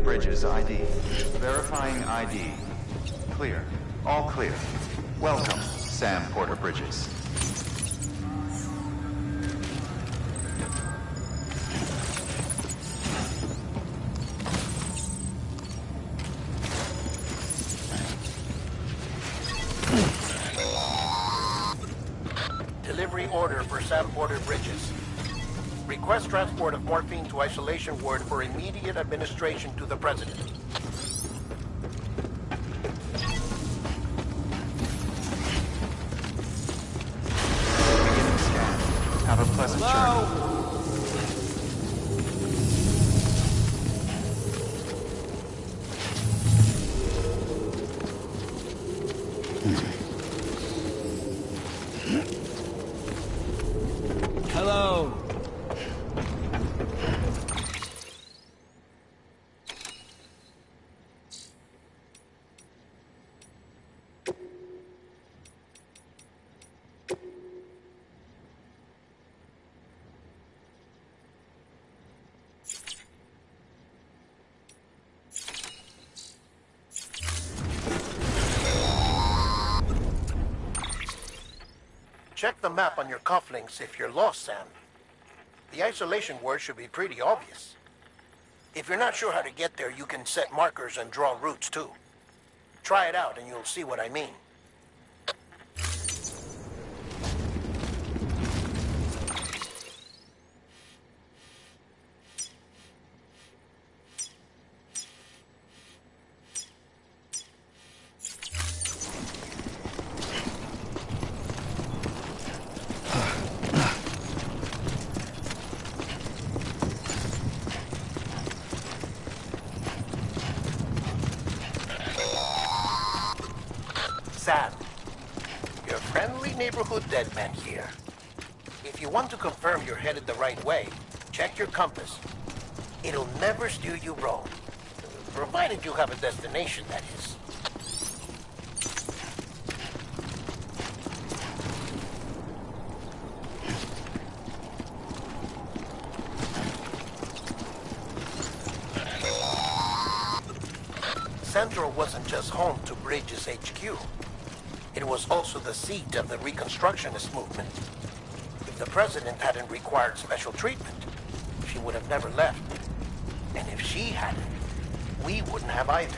Bridges ID. Verifying ID. Clear. All clear. Welcome, Sam Porter Bridges. Delivery order for Sam Porter Bridges. Request transport of morphine to isolation ward for immediate administration to the President. Beginning scan. Have a pleasant journey. Hello. Check the map on your cufflinks if you're lost, Sam. The isolation word should be pretty obvious. If you're not sure how to get there, you can set markers and draw routes too. Try it out and you'll see what I mean. Sam, your friendly neighborhood dead man here. If you want to confirm you're headed the right way, check your compass. It'll never steer you wrong. Provided you have a destination, that is. Central wasn't just home to Bridges HQ. It was also the seat of the Reconstructionist movement. If the President hadn't required special treatment, she would have never left. And if she hadn't, we wouldn't have either.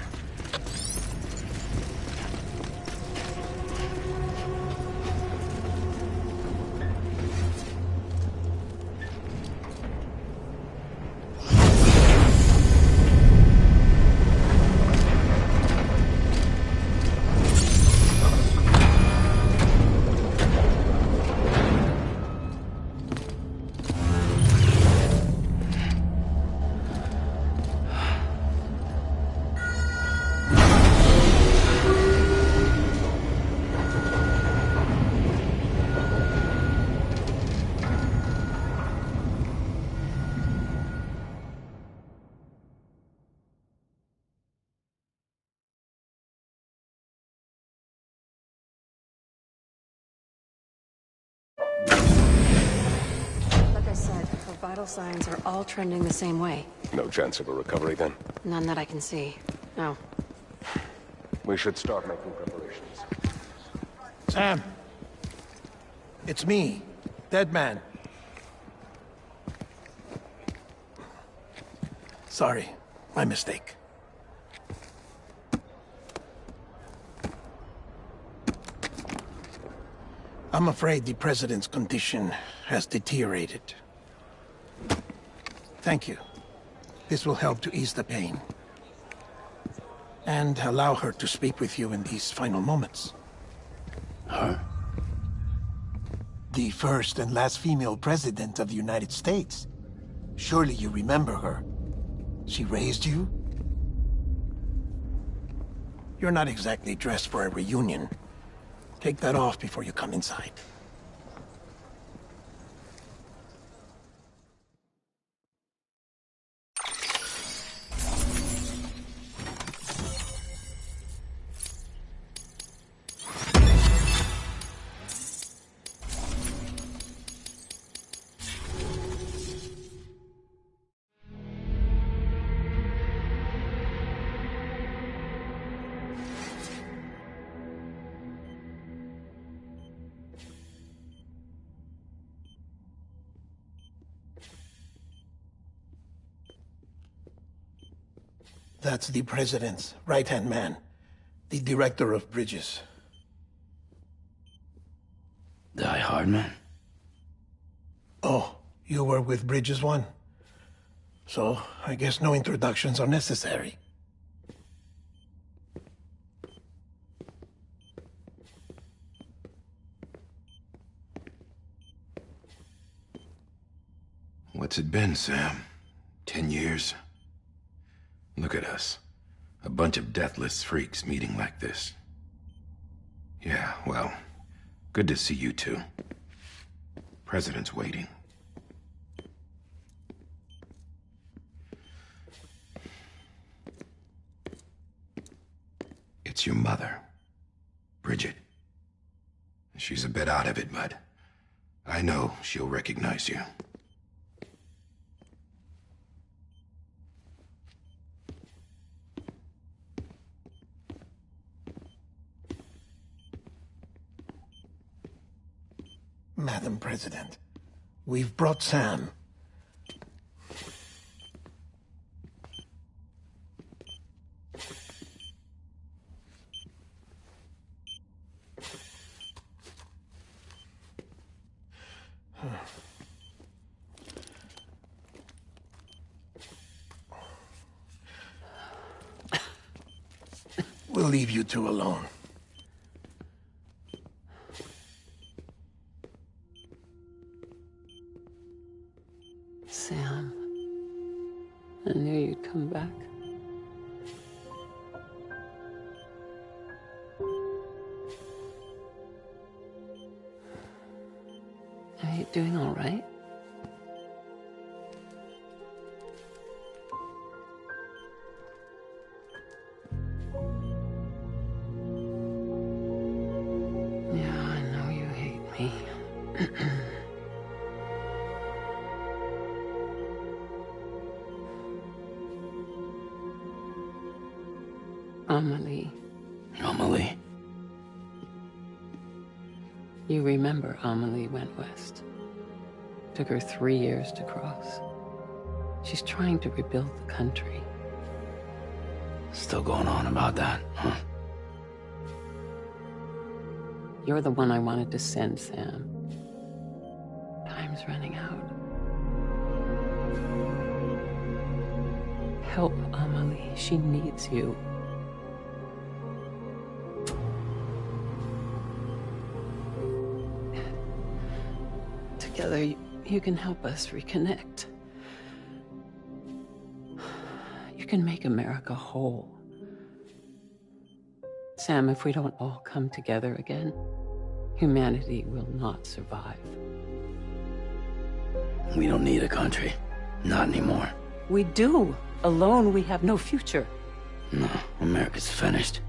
Like I said, her vital signs are all trending the same way. No chance of a recovery then? None that I can see. No. We should start making preparations. Sam, it's me, Dead Man. Sorry, my mistake. I'm afraid the President's condition has deteriorated. Thank you. This will help to ease the pain. And allow her to speak with you in these final moments. Huh? The first and last female president of the United States. Surely you remember her. She raised you? You're not exactly dressed for a reunion. Take that off before you come inside. That's the President's right-hand man, the Director of Bridges. Die Hardman? Oh, you were with Bridges 1? So, I guess no introductions are necessary. What's it been, Sam? 10 years? Look at us. A bunch of deathless freaks meeting like this. Yeah, well, good to see you two. President's waiting. It's your mother, Bridget. She's a bit out of it, but I know she'll recognize you. Madam President, we've brought Sam. We'll leave you two alone. Sam, I knew you'd come back. Are you doing all right? Yeah, I know you hate me. Amelie. Amelie? You remember Amelie went west. Took her 3 years to cross. She's trying to rebuild the country. Still going on about that, huh? You're the one I wanted to send, Sam. Time's running out. Help Amelie. She needs you. Together, you can help us reconnect. You can make America whole. Sam, if we don't all come together again, humanity will not survive. We don't need a country. Not anymore. We do. Alone, we have no future. No, America's finished.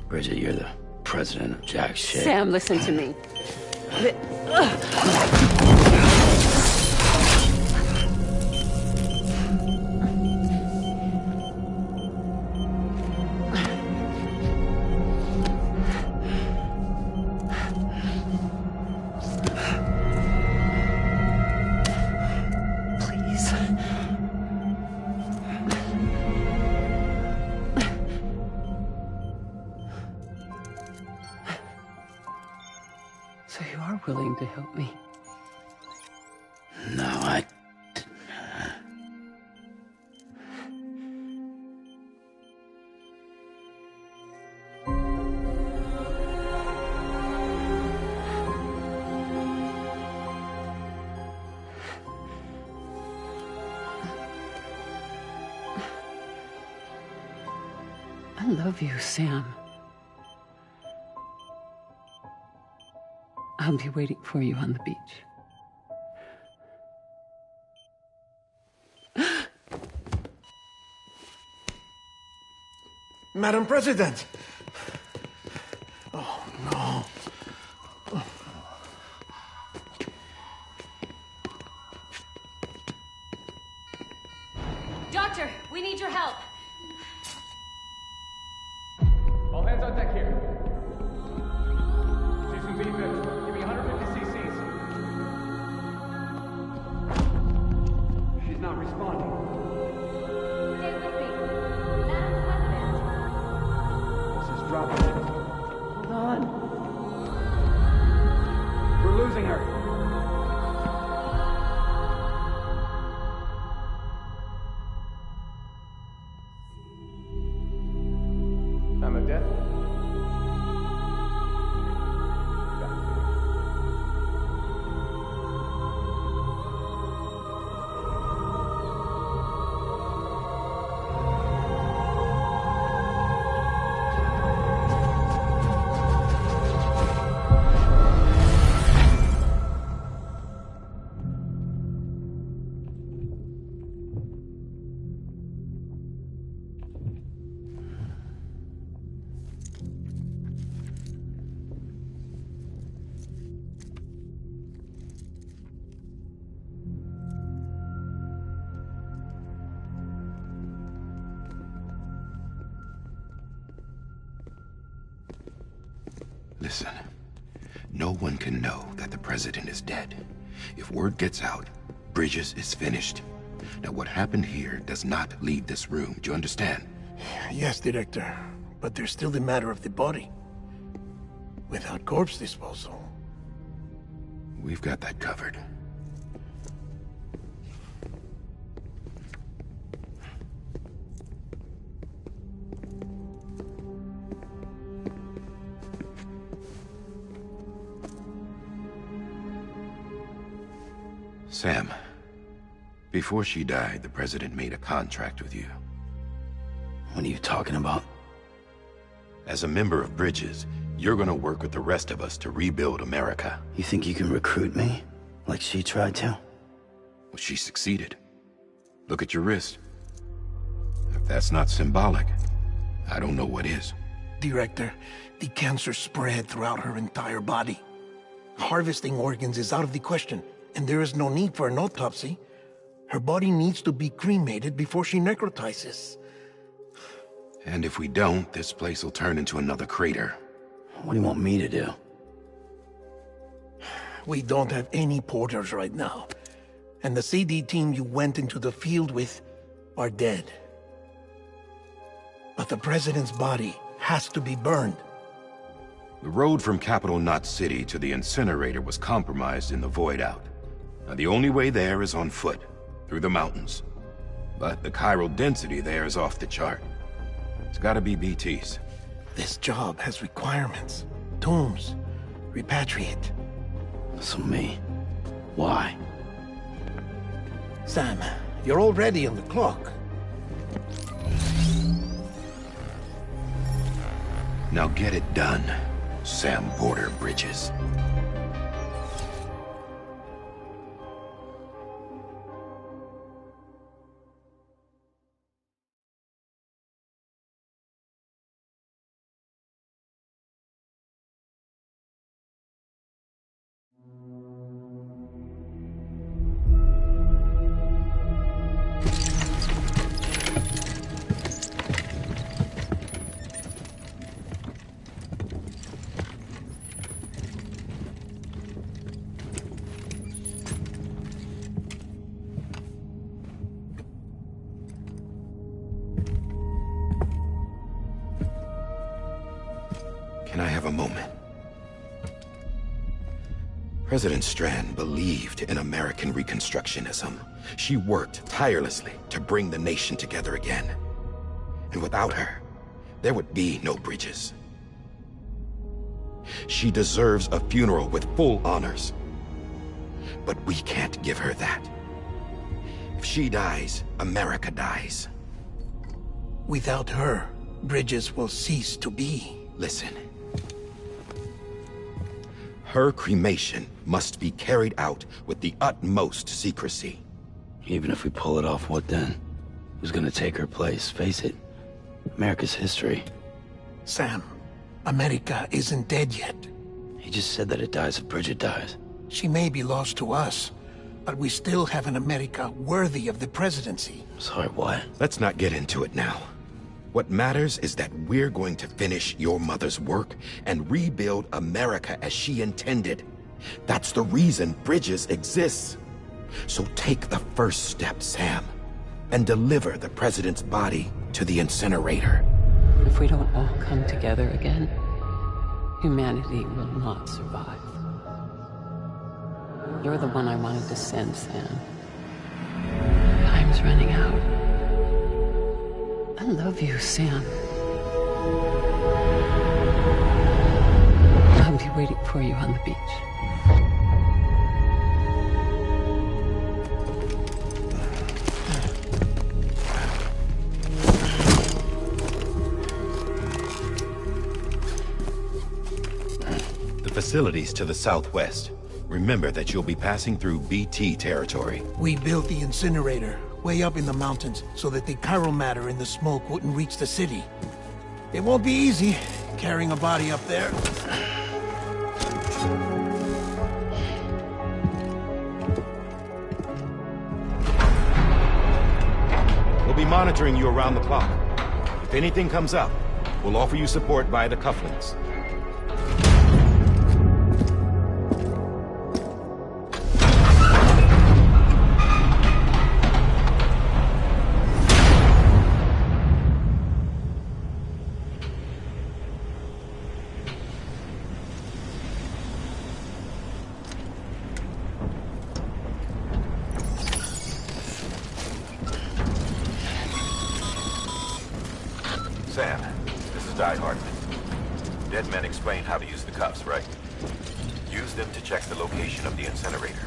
Bridget, you're the president of jack shit. Sam, listen to me. Please. So you are willing to help me? No, I love you, Sam. I'll be waiting for you on the beach. Madam President! Oh, no. Doctor, we need your help. All hands on deck here. C2B fifth. Give me 150 cc's. She's not responding. Stay with me. Listen, no one can know that the president is dead. If word gets out, Bridges is finished. Now, what happened here does not leave this room. Do you understand? Yes, Director. But there's still the matter of the body. Without corpse disposal. We've got that covered. Sam, before she died, the president made a contract with you. What are you talking about? As a member of Bridges, you're gonna work with the rest of us to rebuild America. You think you can recruit me? Like she tried to? Well, she succeeded. Look at your wrist. If that's not symbolic, I don't know what is. Director, the cancer spread throughout her entire body. Harvesting organs is out of the question, and there is no need for an autopsy. Her body needs to be cremated before she necrotizes. And if we don't, this place will turn into another crater. What do you want me to do? We don't have any porters right now. And the CD team you went into the field with are dead. But the president's body has to be burned. The road from Capital Knot City to the incinerator was compromised in the Void Out. Now, the only way there is on foot, through the mountains. But the chiral density there is off the chart. It's gotta be BT's. This job has requirements. Tombs. Repatriate. So me. Why? Sam, you're already on the clock. Now get it done, Sam Porter Bridges. Can I have a moment? President Strand believed in American Reconstructionism. She worked tirelessly to bring the nation together again. And without her, there would be no Bridges. She deserves a funeral with full honors. But we can't give her that. If she dies, America dies. Without her, Bridges will cease to be. Listen. Her cremation must be carried out with the utmost secrecy. Even if we pull it off, what then? Who's gonna take her place? Face it, America's history. Sam, America isn't dead yet. He just said that it dies if Bridget dies. She may be lost to us, but we still have an America worthy of the presidency. Sorry, what? Let's not get into it now. What matters is that we're going to finish your mother's work and rebuild America as she intended. That's the reason Bridges exists. So take the first step, Sam, and deliver the president's body to the incinerator. If we don't all come together again, humanity will not survive. You're the one I wanted to send, Sam. Time's running out. I love you, Sam. I'll be waiting for you on the beach. The facility's to the southwest. Remember that you'll be passing through BT territory. We built the incinerator way up in the mountains so that the chiral matter in the smoke wouldn't reach the city. It won't be easy carrying a body up there. We'll be monitoring you around the clock. If anything comes up, we'll offer you support via the cufflinks. Sam, this is Die Hard. Dead men explained how to use the cuffs, right? Use them to check the location of the incinerator.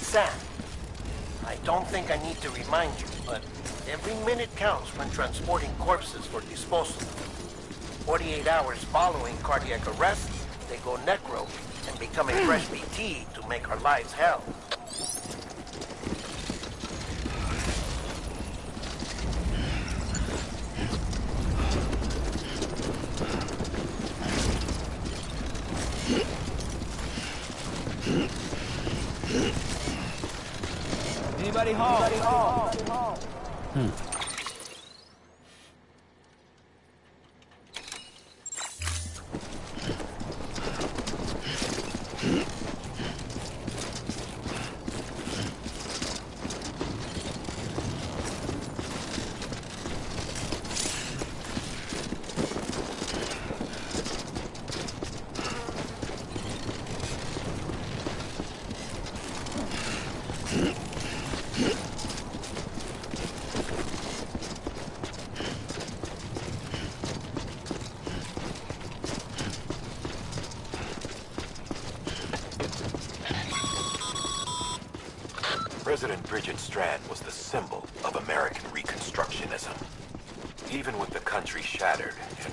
Sam, I don't think I need to remind you, but every minute counts when transporting corpses for disposal. 48 hours following cardiac arrest, they go necro and become a fresh BT to make our lives hell. Anybody home? President Bridget Strand was the symbol of American Reconstructionism. Even with the country shattered and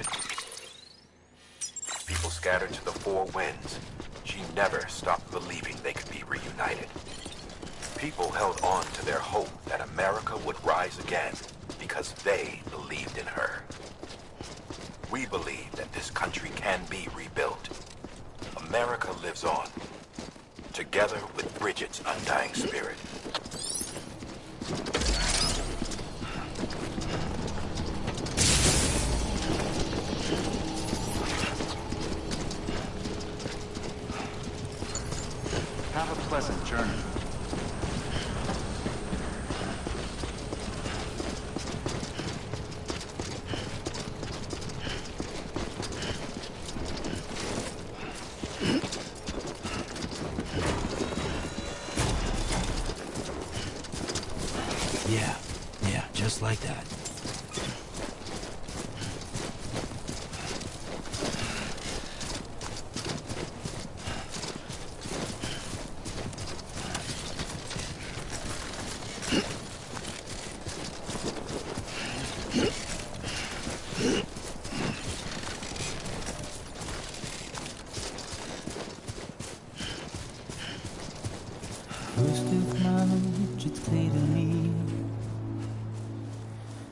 people scattered to the four winds, she never stopped believing they could be reunited. People held on to their hope that America would rise again because they believed in her. We believe that this country can be rebuilt. America lives on, together with Bridget's undying spirit. Have a pleasant journey. Yeah, just like that. First acknowledge it's clear to me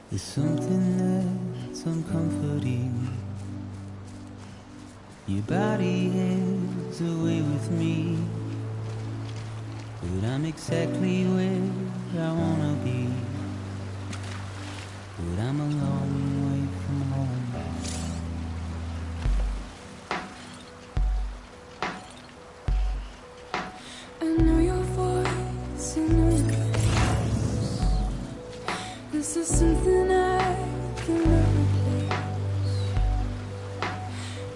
there's something that's uncomforting. Your body is away with me, but I'm exactly where I wanna be. But I'm a long way from home. I know your voice, I know your face. This is something I cannot replace.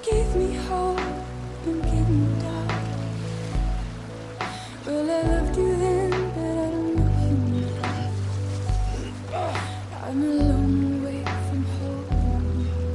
Gave me hope and gave me doubt. Well, I loved you then, but I don't love you now. I'm a long way from home.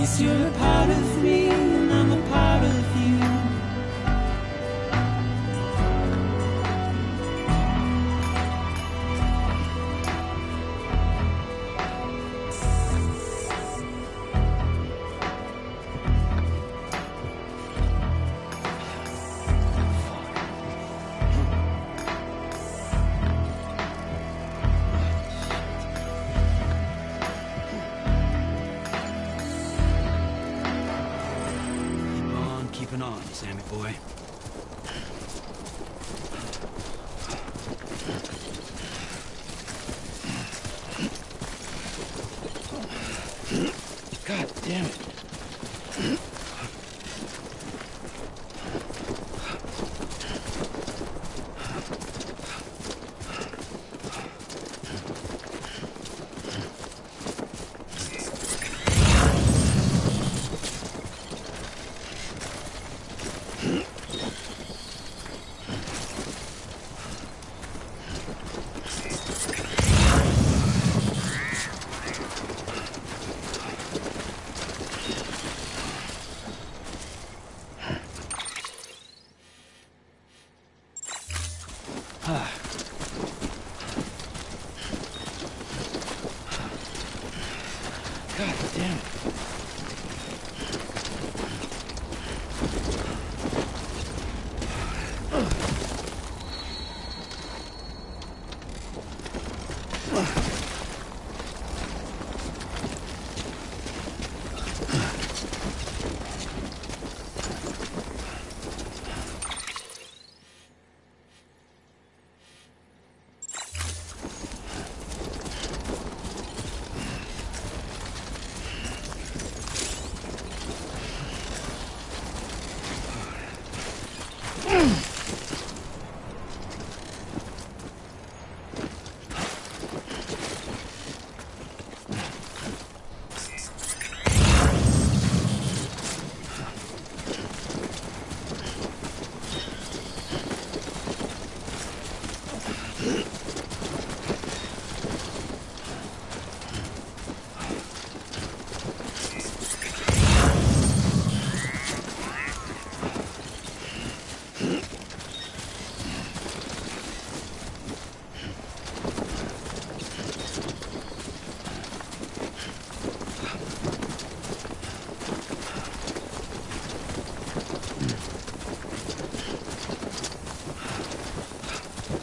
Yes, you're a part of me, and I'm a part of you. Keeping on, Sammy boy. God damn it. God damn it.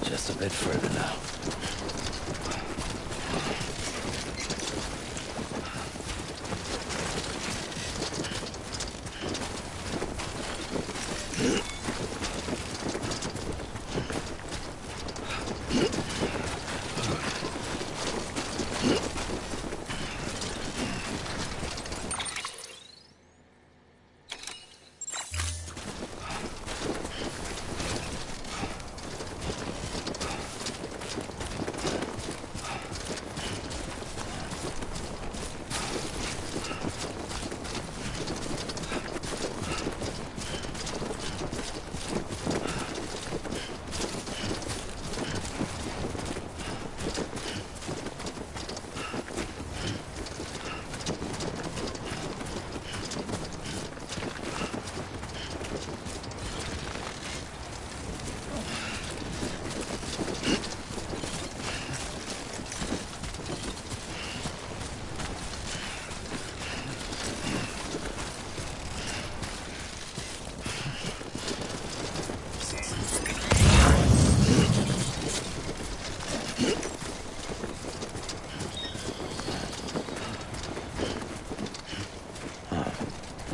Just a bit further now.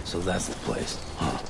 So that's the place, huh?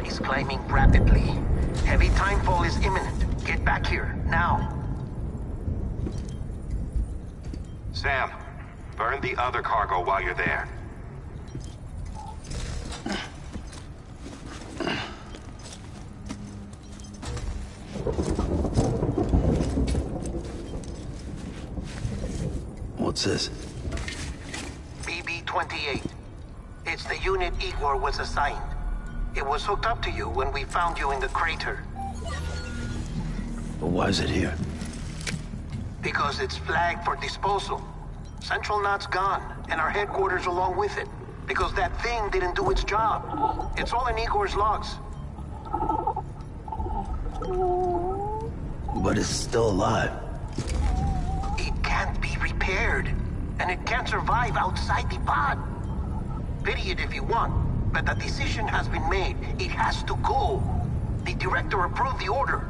tide is climbing rapidly. Heavy timefall is imminent. Get back here, now. Sam, burn the other cargo while you're there. What's this? BB-28. It's the unit Igor was assigned. It was hooked up to you when we found you in the crater. But why is it here? Because it's flagged for disposal. Central Knot's gone, and our headquarters along with it. Because that thing didn't do its job. It's all in Igor's logs. But it's still alive. It can't be repaired, and it can't survive outside the pod. Pity it if you want, but the decision has been made. It has to go. The director approved the order.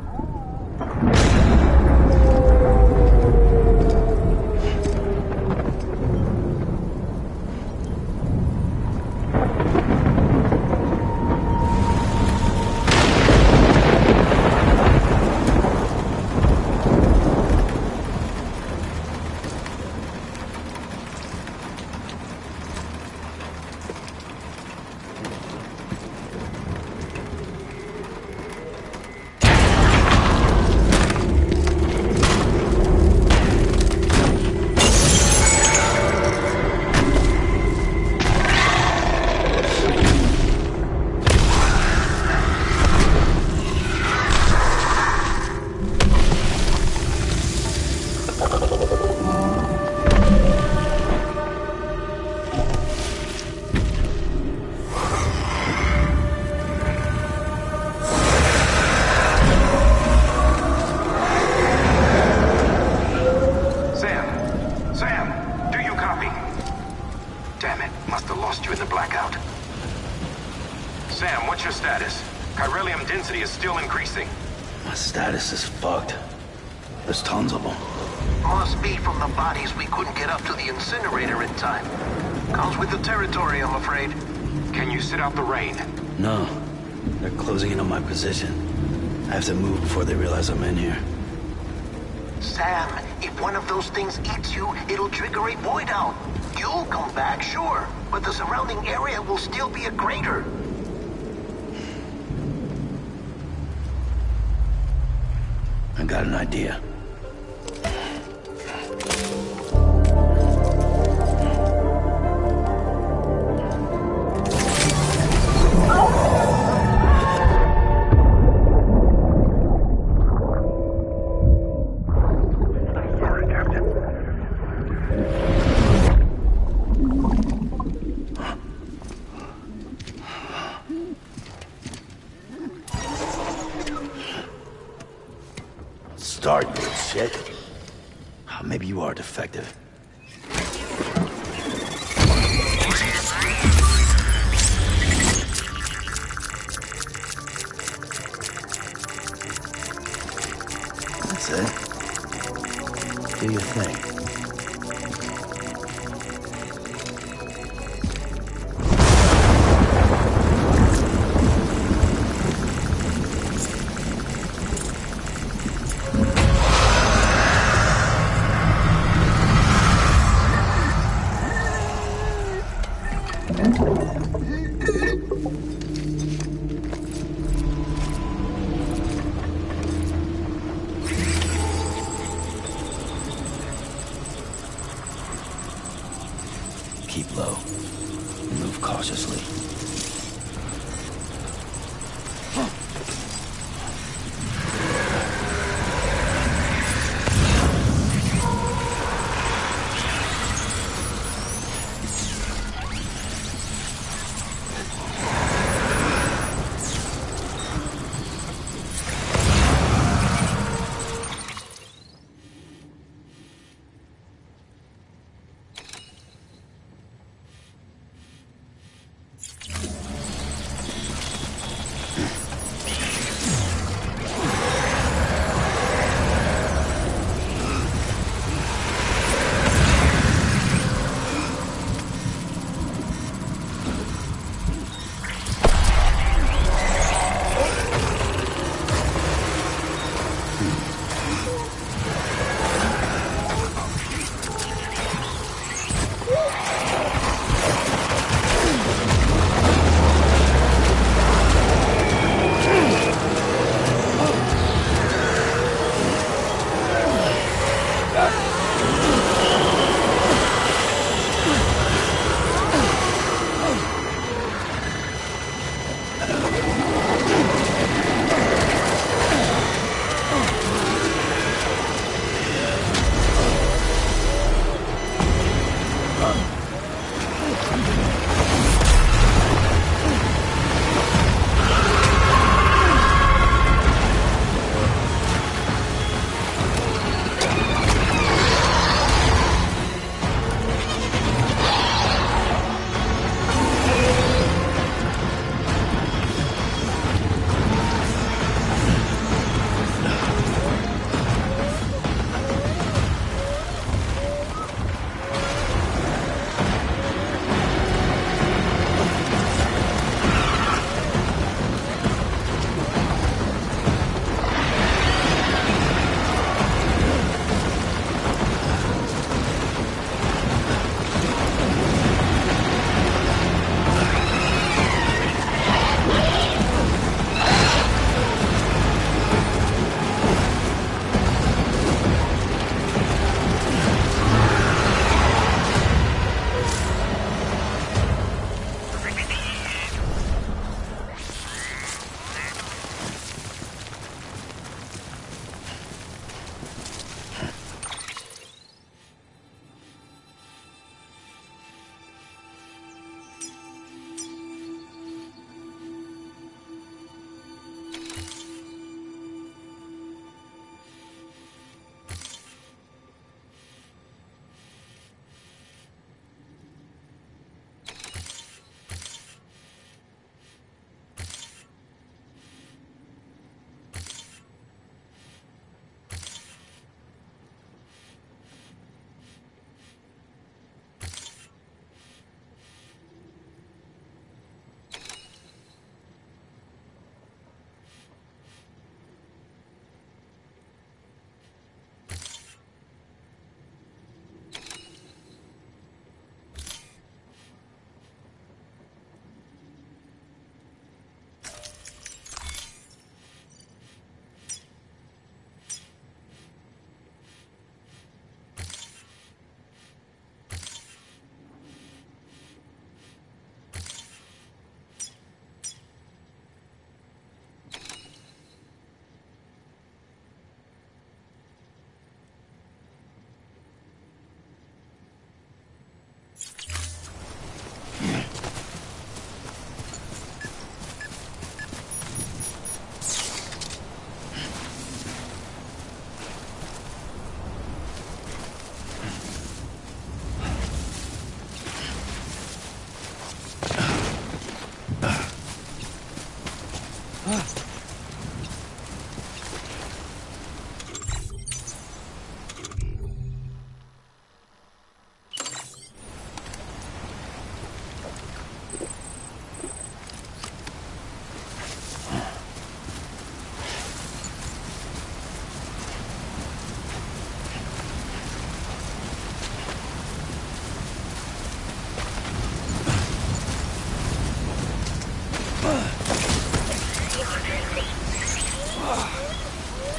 Status is fucked. There's tons of them. Must be from the bodies we couldn't get up to the incinerator in time. Comes with the territory, I'm afraid. Can you sit out the rain? No. They're closing in on my position. I have to move before they realize I'm in here. Sam, if one of those things eats you, it'll trigger a void out. You'll come back, sure, but the surrounding area will still be a crater. I got an idea. Sorry, Captain. Start, you shit. Maybe you are defective. That's it. Do your thing. Keep low. Move cautiously.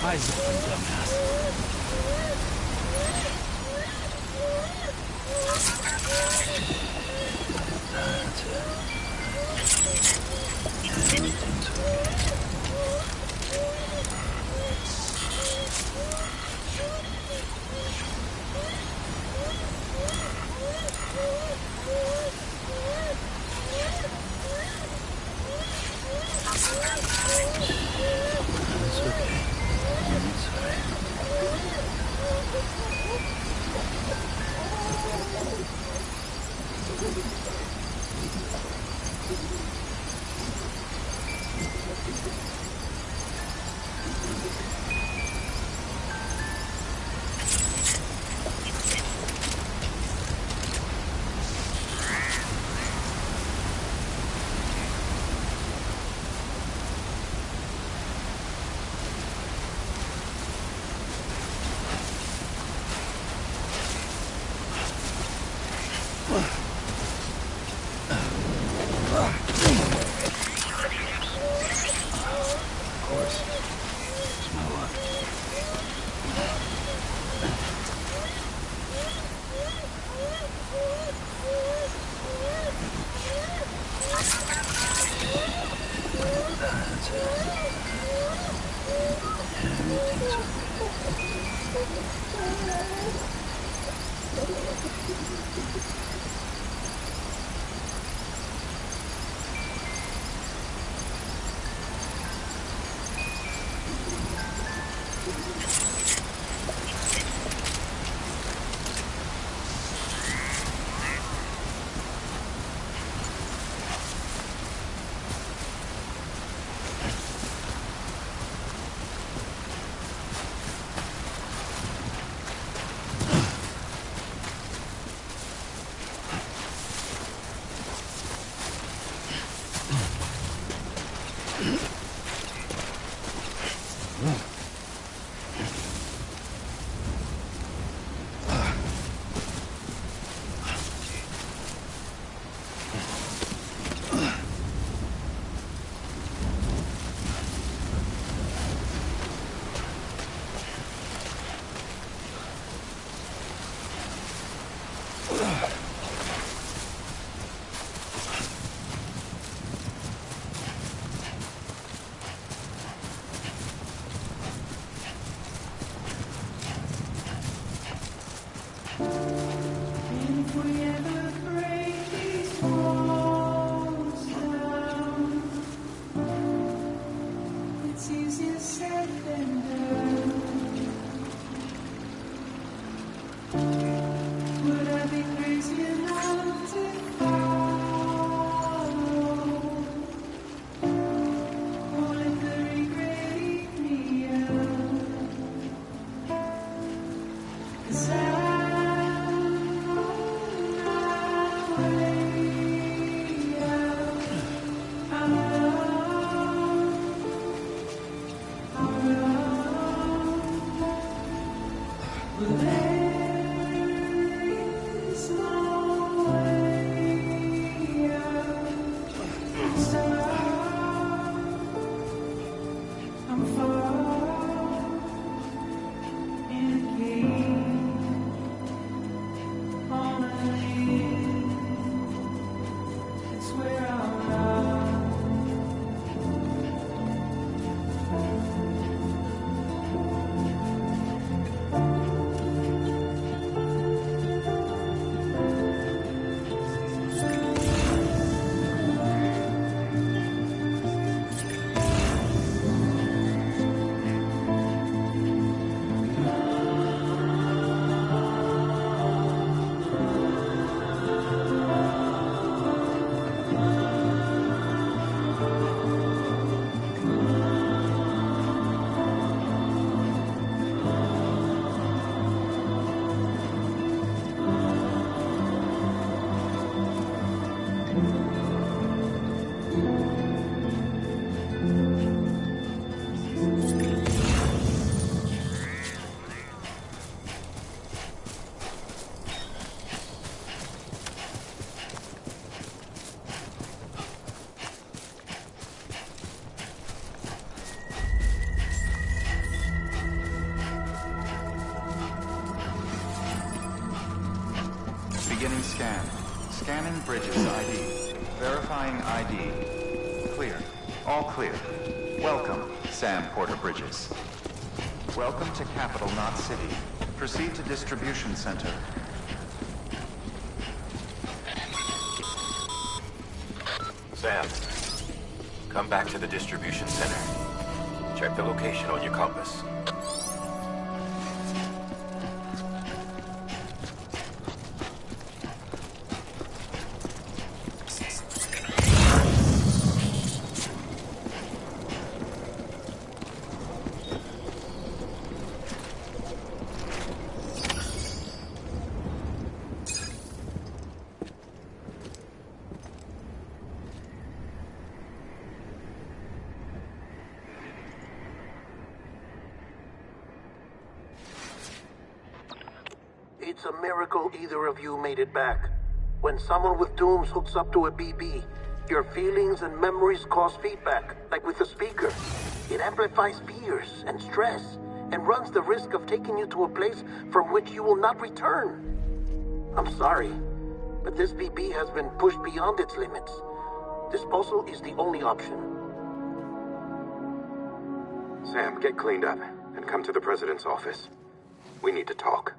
Eyes open, dumbass. That's it. Everything's okay. It's okay. It's alright. Everything's okay. Beginning scan. Scanning Bridges ID. Verifying ID. Clear. All clear. Welcome, Sam Porter Bridges. Welcome to Capital Knot City. Proceed to Distribution Center. Sam, come back to the distribution center. Check the location on your compass. It's a miracle either of you made it back. When someone with dooms hooks up to a BB, your feelings and memories cause feedback, like with a speaker. It amplifies fears and stress, and runs the risk of taking you to a place from which you will not return. I'm sorry, but this BB has been pushed beyond its limits. Disposal is the only option. Sam, get cleaned up and come to the President's office. We need to talk.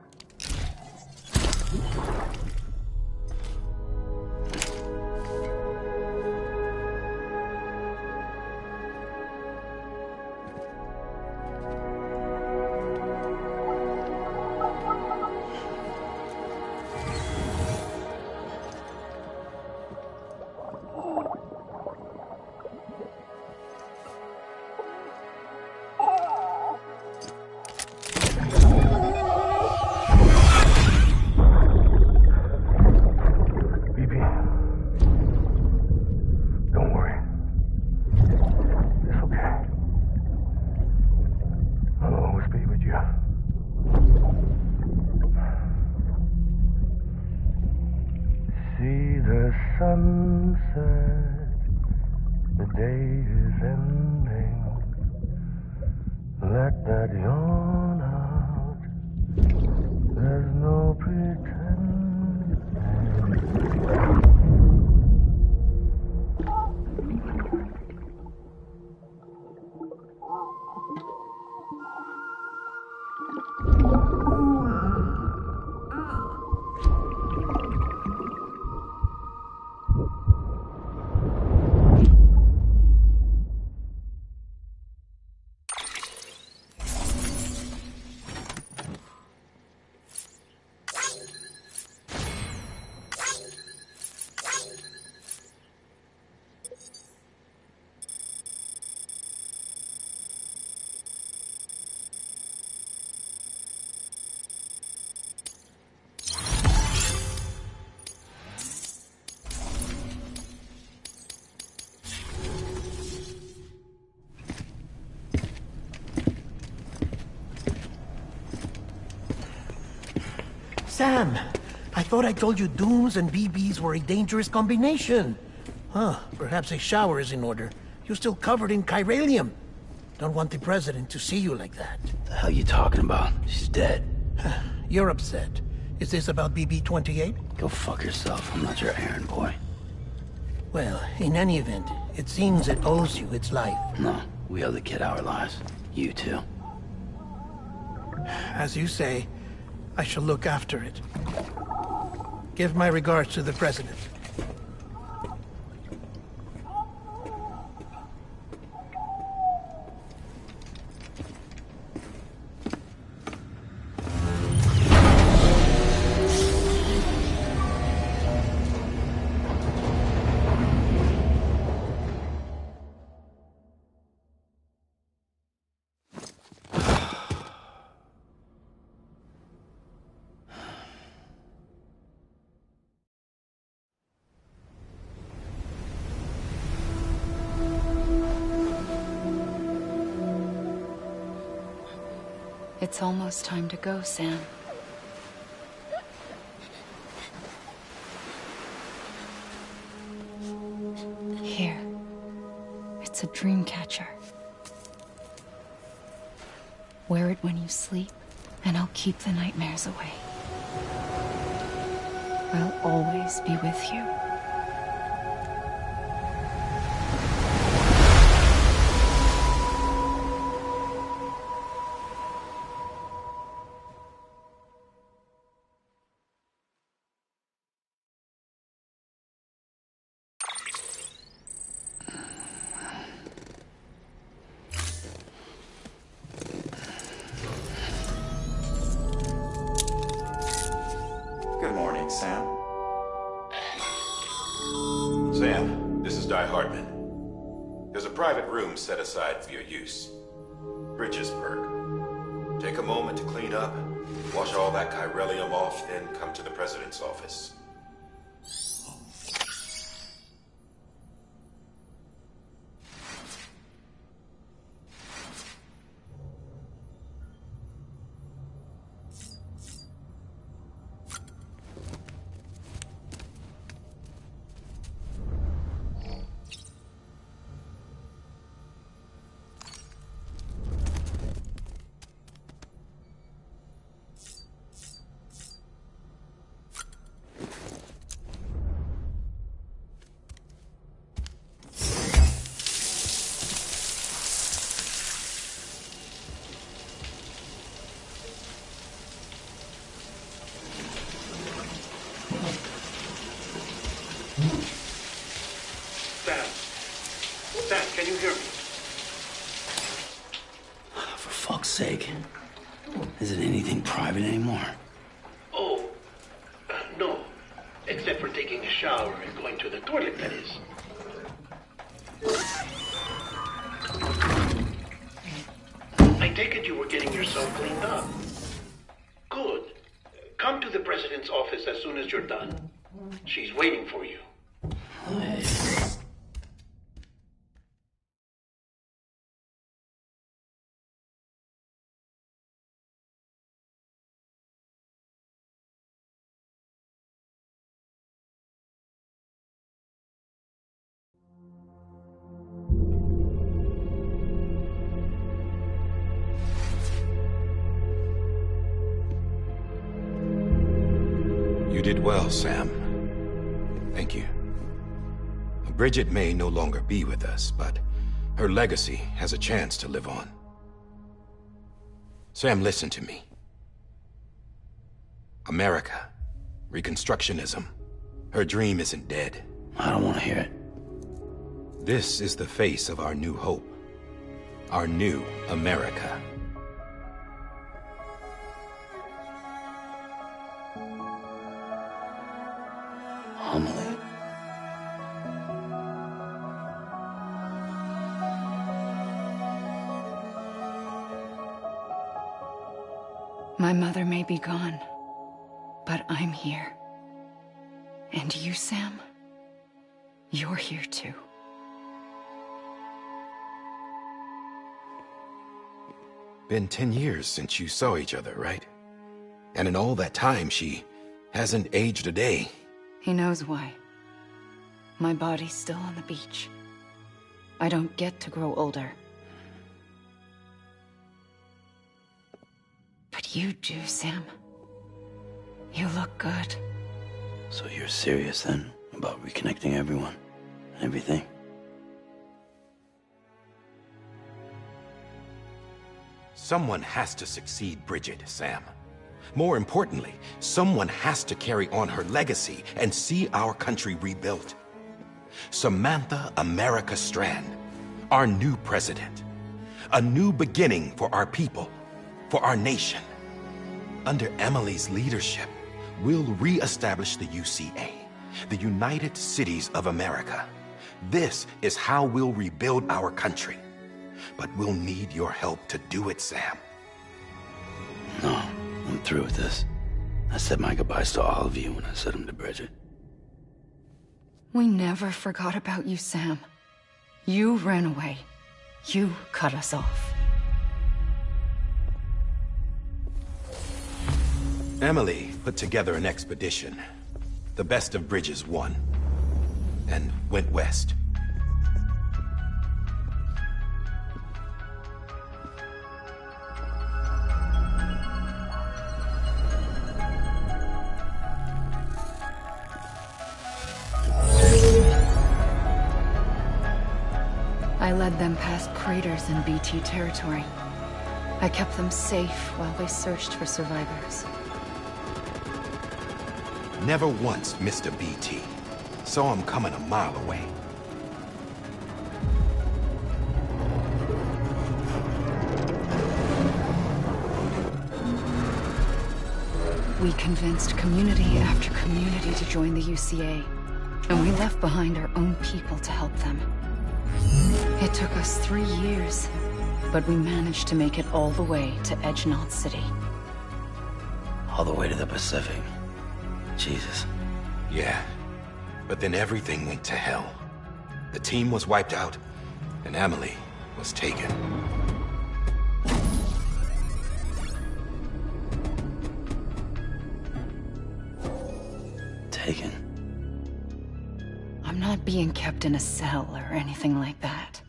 Sunset, the day is ending. Let that yawn out. There's no pretending. Sam, I thought I told you dooms and BBs were a dangerous combination. Huh, perhaps a shower is in order. You're still covered in chiralium. Don't want the President to see you like that. The hell you talking about? She's dead. You're upset. Is this about BB-28? Go fuck yourself. I'm not your errand boy. Well, in any event, it seems it owes you its life. No, we owe the kid our lives. You too. As you say, I shall look after it. Give my regards to the President. It's almost time to go, Sam. Here. It's a dream catcher. Wear it when you sleep, and I'll keep the nightmares away. I'll always be with you. Good morning, Sam. Sam, this is Di Hartman. There's a private room set aside for your use. Bridges perk. Take a moment to clean up, wash all that chiralium off, then come to the President's office. Sam, can you hear me? For fuck's sake. Isn't anything private anymore? Oh, no. Except for taking a shower and going to the toilet, that is. I take it you were getting yourself cleaned up. Good. Come to the President's office as soon as you're done. She's waiting for you. You did well, Sam. Thank you. Bridget may no longer be with us, but her legacy has a chance to live on. Sam, listen to me. America, Reconstructionism, her dream isn't dead. I don't want to hear it. This is the face of our new hope. Our new America. Amelie. My mother may be gone, but I'm here. And you, Sam? You're here too. Been 10 years since you saw each other, right? And in all that time, she hasn't aged a day. He knows why. My body's still on the beach. I don't get to grow older. But you do, Sam. You look good. So you're serious then about reconnecting everyone and everything? Someone has to succeed Bridget, Sam. More importantly, someone has to carry on her legacy and see our country rebuilt. Samantha America Strand, our new president. A new beginning for our people, for our nation. Under Emily's leadership, we'll re-establish the UCA, the United Cities of America. This is how we'll rebuild our country. But we'll need your help to do it, Sam. No, I'm through with this. I said my goodbyes to all of you when I said them to Bridget. We never forgot about you, Sam. You ran away. You cut us off. Emily put together an expedition. The best of Bridges won. And went west. I led them past craters in BT territory. I kept them safe while they searched for survivors. Never once missed a BT. Saw him coming a mile away. We convinced community after community to join the UCA, and we left behind our own people to help them. It took us 3 years, but we managed to make it all the way to Edge Knot City. All the way to the Pacific. Jesus. Yeah, but then everything went to hell. The team was wiped out, and Emily was taken. Taken? I'm not being kept in a cell or anything like that.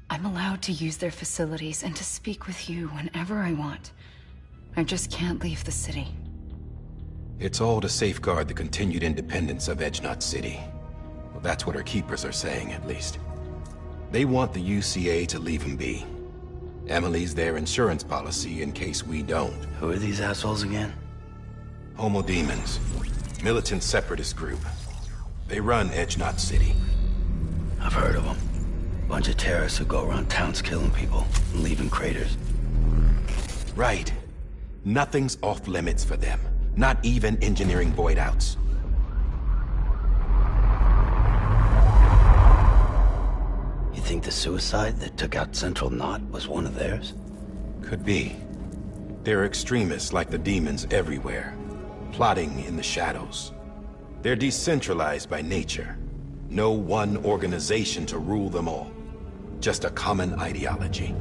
I'm allowed to use their facilities and to speak with you whenever I want. I just can't leave the city. It's all to safeguard the continued independence of Edge Knot City. Well, that's what our keepers are saying, at least. They want the UCA to leave him be. Emily's their insurance policy in case we don't. Who are these assholes again? Homo Demons. Militant separatist group. They run Edge Knot City. I've heard of them. Bunch of terrorists who go around towns killing people and leaving craters. Right. Nothing's off limits for them. Not even engineering void outs. You think the suicide that took out Central Knot was one of theirs? Could be. There are extremists like the demons everywhere, plotting in the shadows. They're decentralized by nature. No one organization to rule them all. Just a common ideology.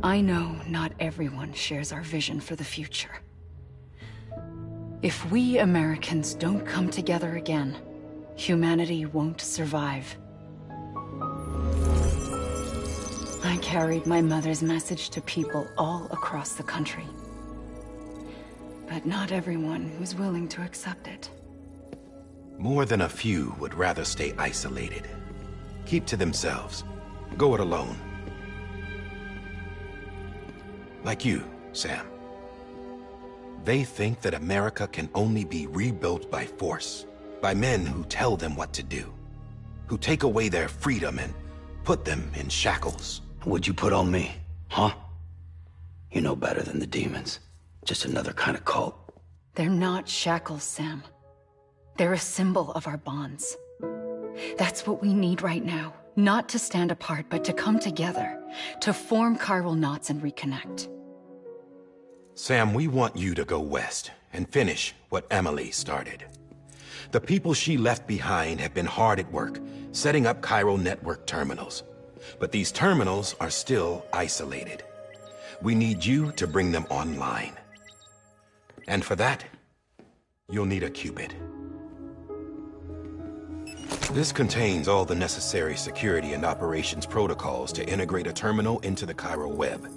I know not everyone shares our vision for the future. If we Americans don't come together again, humanity won't survive. I carried my mother's message to people all across the country. But not everyone was willing to accept it. More than a few would rather stay isolated. Keep to themselves. Go it alone. Like you, Sam. They think that America can only be rebuilt by force, by men who tell them what to do, who take away their freedom and put them in shackles. What'd you put on me, huh? You know better than the demons. Just another kind of cult. They're not shackles, Sam. They're a symbol of our bonds. That's what we need right now. Not to stand apart, but to come together, to form chiral knots and reconnect. Sam, we want you to go west and finish what Emily started. The people she left behind have been hard at work, setting up chiral network terminals. But these terminals are still isolated. We need you to bring them online. And for that, you'll need a Cupid. This contains all the necessary security and operations protocols to integrate a terminal into the chiral web.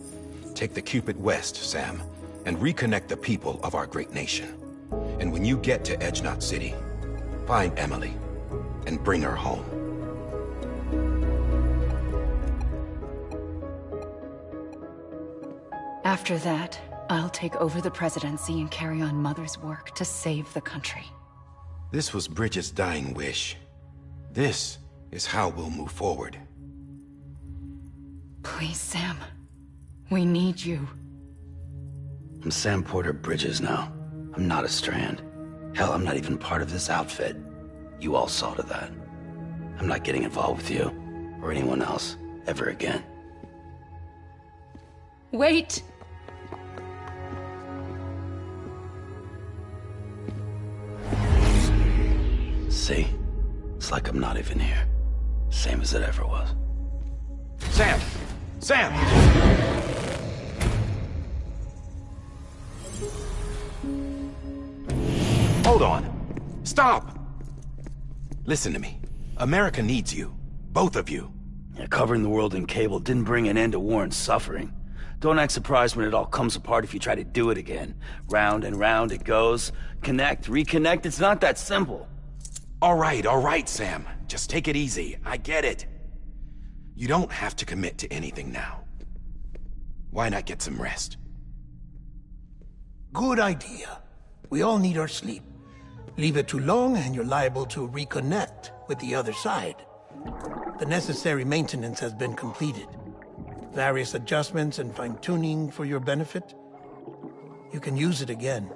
Take the Cupid west, Sam, and reconnect the people of our great nation. And when you get to Edge Knot City, find Emily and bring her home. After that, I'll take over the presidency and carry on Mother's work to save the country. This was Bridget's dying wish. This is how we'll move forward. Please, Sam. We need you. I'm Sam Porter Bridges now. I'm not a Strand. Hell, I'm not even part of this outfit. You all saw to that. I'm not getting involved with you, or anyone else, ever again. Wait! See? It's like I'm not even here. Same as it ever was. Sam! Sam! Hold on. Stop! Listen to me. America needs you. Both of you. Yeah, covering the world in cable didn't bring an end to war and suffering. Don't act surprised when it all comes apart if you try to do it again. Round and round it goes. Connect, reconnect, it's not that simple. All right, Sam. Just take it easy. I get it. You don't have to commit to anything now. Why not get some rest? Good idea. We all need our sleep. Leave it too long and you're liable to reconnect with the other side. The necessary maintenance has been completed. Various adjustments and fine-tuning for your benefit. You can use it again.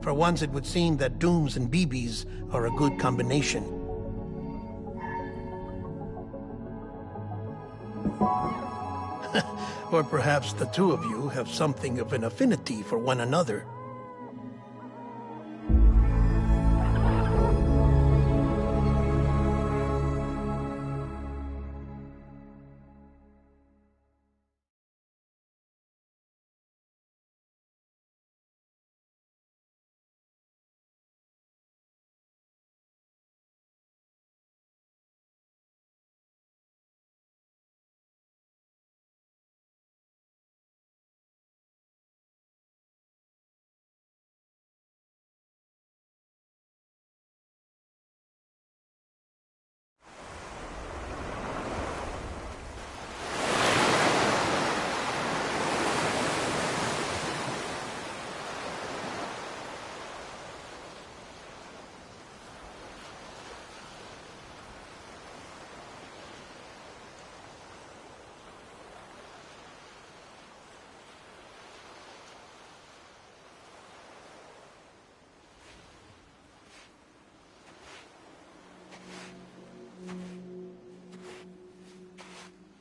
For once, it would seem that Dooms and BBs are a good combination. Or perhaps the two of you have something of an affinity for one another.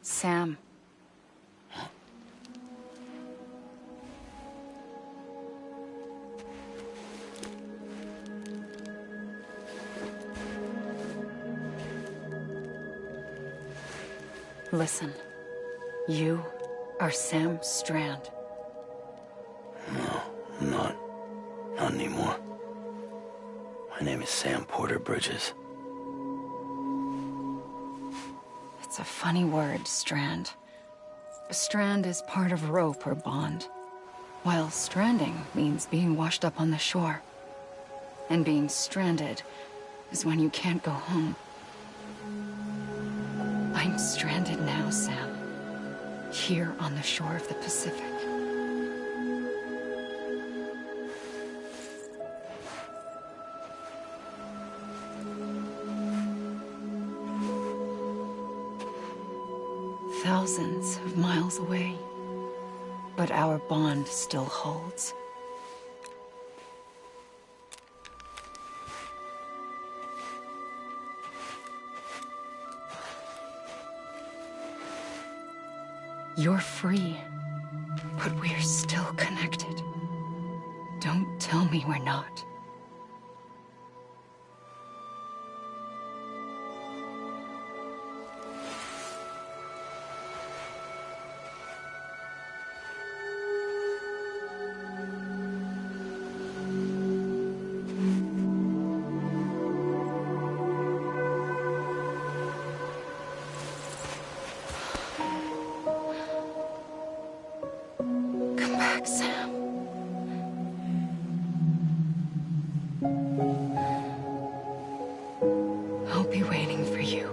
Sam. Listen. You are Sam Strand. No, I'm not. Not anymore. My name is Sam Porter Bridges. It's a funny word, Strand. A strand is part of rope or bond, while stranding means being washed up on the shore. And being stranded is when you can't go home. I'm stranded now, Sam. Here on the shore of the Pacific. Thousands of miles away, but our bond still holds. You're free, but we're still connected. Don't tell me we're not. Sam. I'll be waiting for you.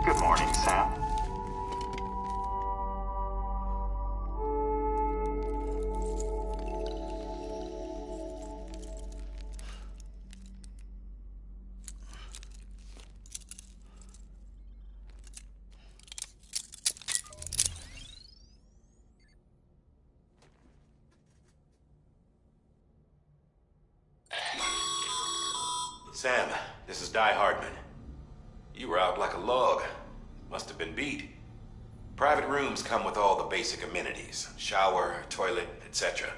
Good morning, Sam. Sam, this is Di Hardman. You were out like a log. Must have been beat. Private rooms come with all the basic amenities. Shower, toilet, etc.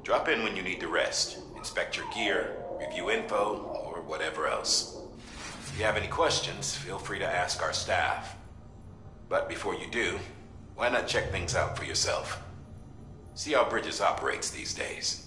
Drop in when you need to rest, inspect your gear, review info, or whatever else. If you have any questions, feel free to ask our staff. But before you do, why not check things out for yourself? See how Bridges operates these days.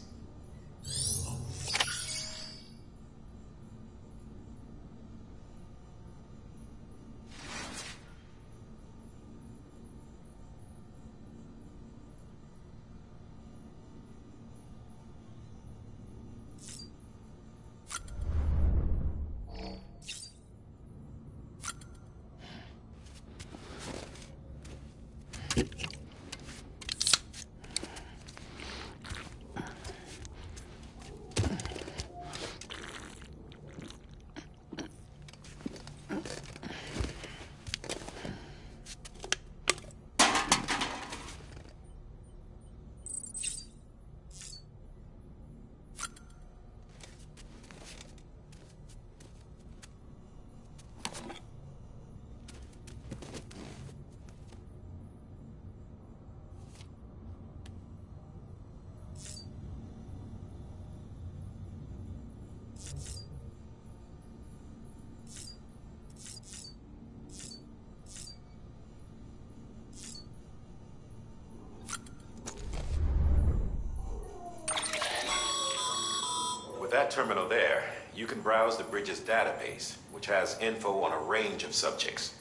That terminal there, you can browse the Bridges database, which has info on a range of subjects.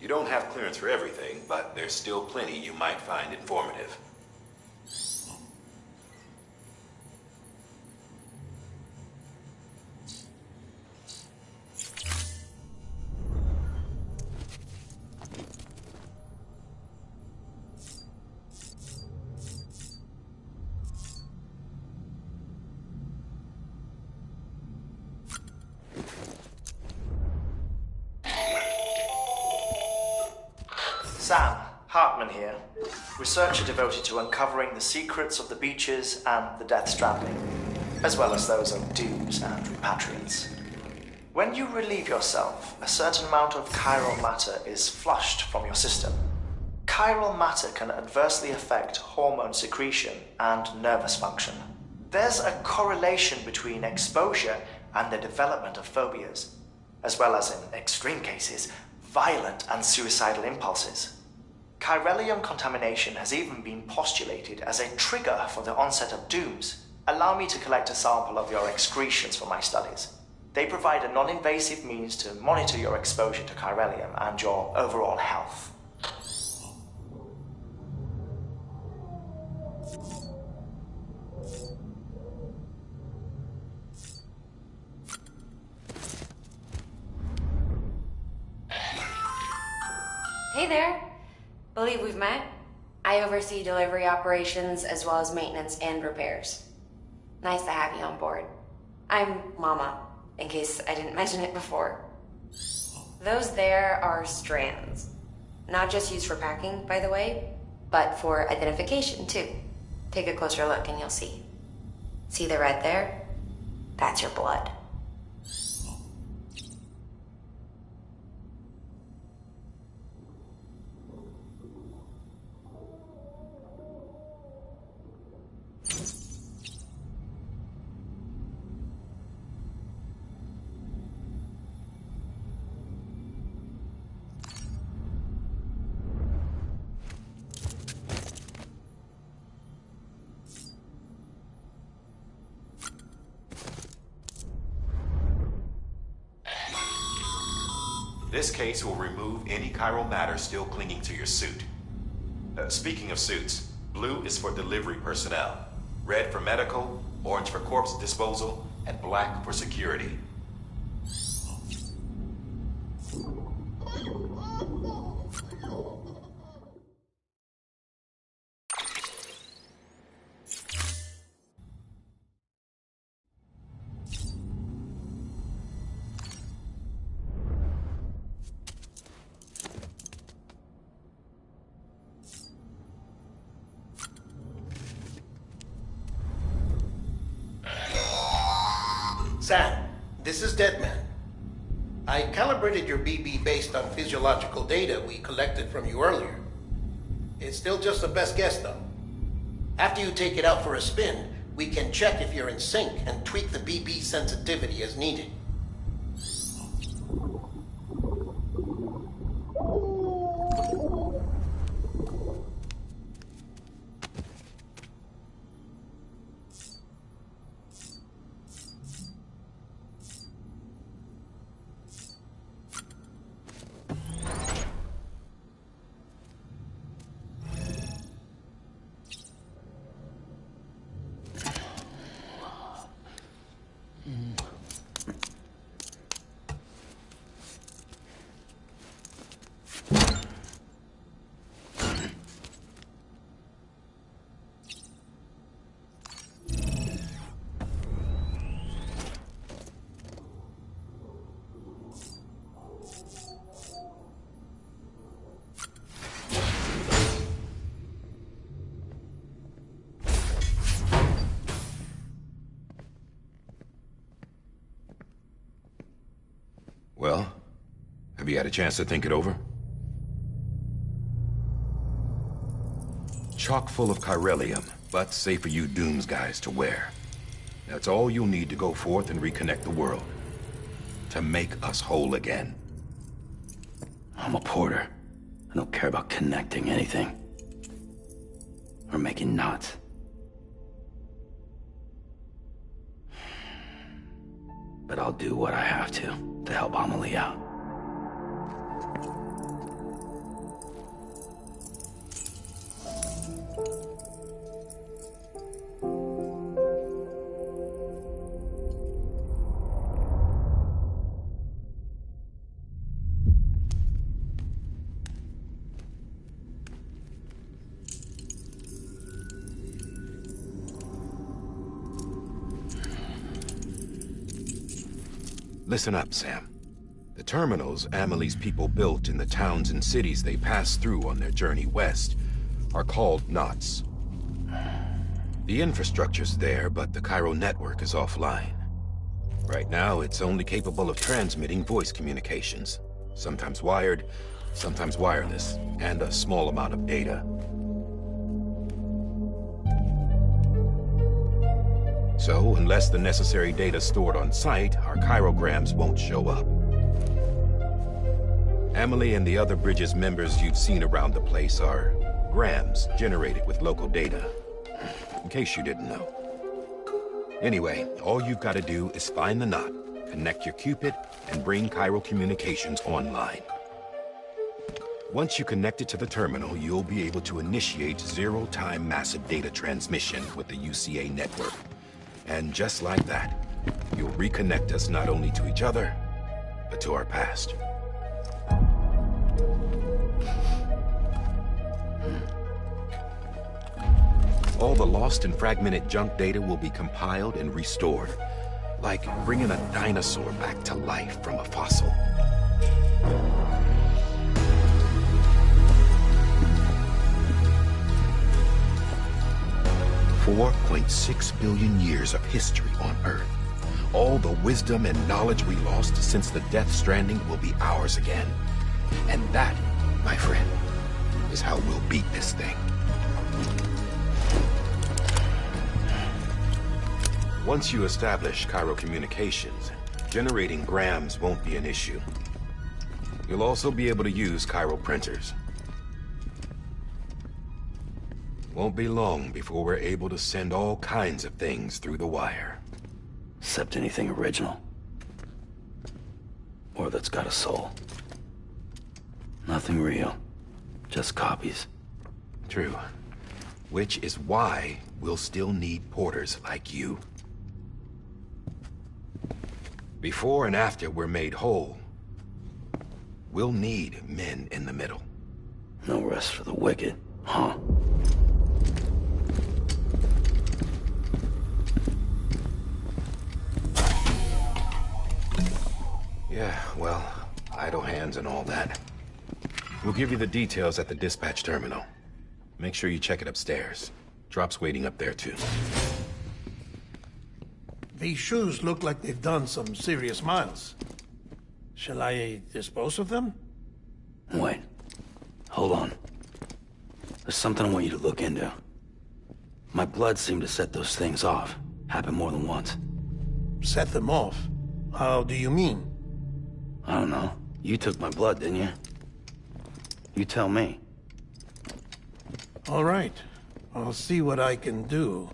You don't have clearance for everything, but there's still plenty you might find informative. Sam, Hartman here, researcher devoted to uncovering the secrets of the Beaches and the Death Stranding, as well as those of Dooms and Repatriates. When you relieve yourself, a certain amount of chiral matter is flushed from your system. Chiral matter can adversely affect hormone secretion and nervous function. There's a correlation between exposure and the development of phobias, as well as, in extreme cases, violent and suicidal impulses. Chiralium contamination has even been postulated as a trigger for the onset of dooms. Allow me to collect a sample of your excretions for my studies. They provide a non-invasive means to monitor your exposure to chiralium and your overall health. Hey there. Believe we've met. I oversee delivery operations as well as maintenance and repairs. Nice to have you on board. I'm Mama, in case I didn't mention it before. Those there are strands. Not just used for packing, by the way, but for identification too. Take a closer look and you'll see. See the red there? That's your blood. This case will remove any chiral matter still clinging to your suit. Speaking of suits, blue is for delivery personnel, red for medical, orange for corpse disposal, and black for security. Sam, this is Deadman. I calibrated your BB based on physiological data we collected from you earlier. It's still just a best guess, though. After you take it out for a spin, we can check if you're in sync and tweak the BB sensitivity as needed. Well, have you had a chance to think it over? Chock full of chiralium, but safe for you Dooms guys to wear. That's all you'll need to go forth and reconnect the world. To make us whole again. I'm a porter. I don't care about connecting anything. Or making knots. But I'll do what I have to help Amelie out. Listen up, Sam. The terminals Amelie's people built in the towns and cities they passed through on their journey west are called knots. The infrastructure's there, but the Cairo network is offline. Right now, it's only capable of transmitting voice communications. Sometimes wired, sometimes wireless, and a small amount of data. So, unless the necessary data's stored on site, our chirograms won't show up. Amelie and the other Bridges members you've seen around the place are grams generated with local data. In case you didn't know. Anyway, all you've got to do is find the knot, connect your Cupid, and bring Cairo Communications online. Once you connect it to the terminal, you'll be able to initiate zero-time massive data transmission with the UCA network. And just like that, you'll reconnect us not only to each other, but to our past. All the lost and fragmented junk data will be compiled and restored, like bringing a dinosaur back to life from a fossil. $4.6 billion years of history on Earth. All the wisdom and knowledge we lost since the Death Stranding will be ours again. And that, my friend, is how we'll beat this thing. Once you establish Cairo Communications, generating grams won't be an issue. You'll also be able to use Cairo printers. Won't be long before we're able to send all kinds of things through the wire. Except anything original. Or that's got a soul. Nothing real. Just copies. True. Which is why we'll still need porters like you. Before and after we're made whole, we'll need men in the middle. No rest for the wicked, huh? Yeah, well, idle hands and all that. We'll give you the details at the dispatch terminal. Make sure you check it upstairs. Drop's waiting up there, too. These shoes look like they've done some serious miles. Shall I dispose of them? Wait. Hold on. There's something I want you to look into. My blood seemed to set those things off. Happened more than once. Set them off? How do you mean? I don't know. You took my blood, didn't you? You tell me. All right. I'll see what I can do.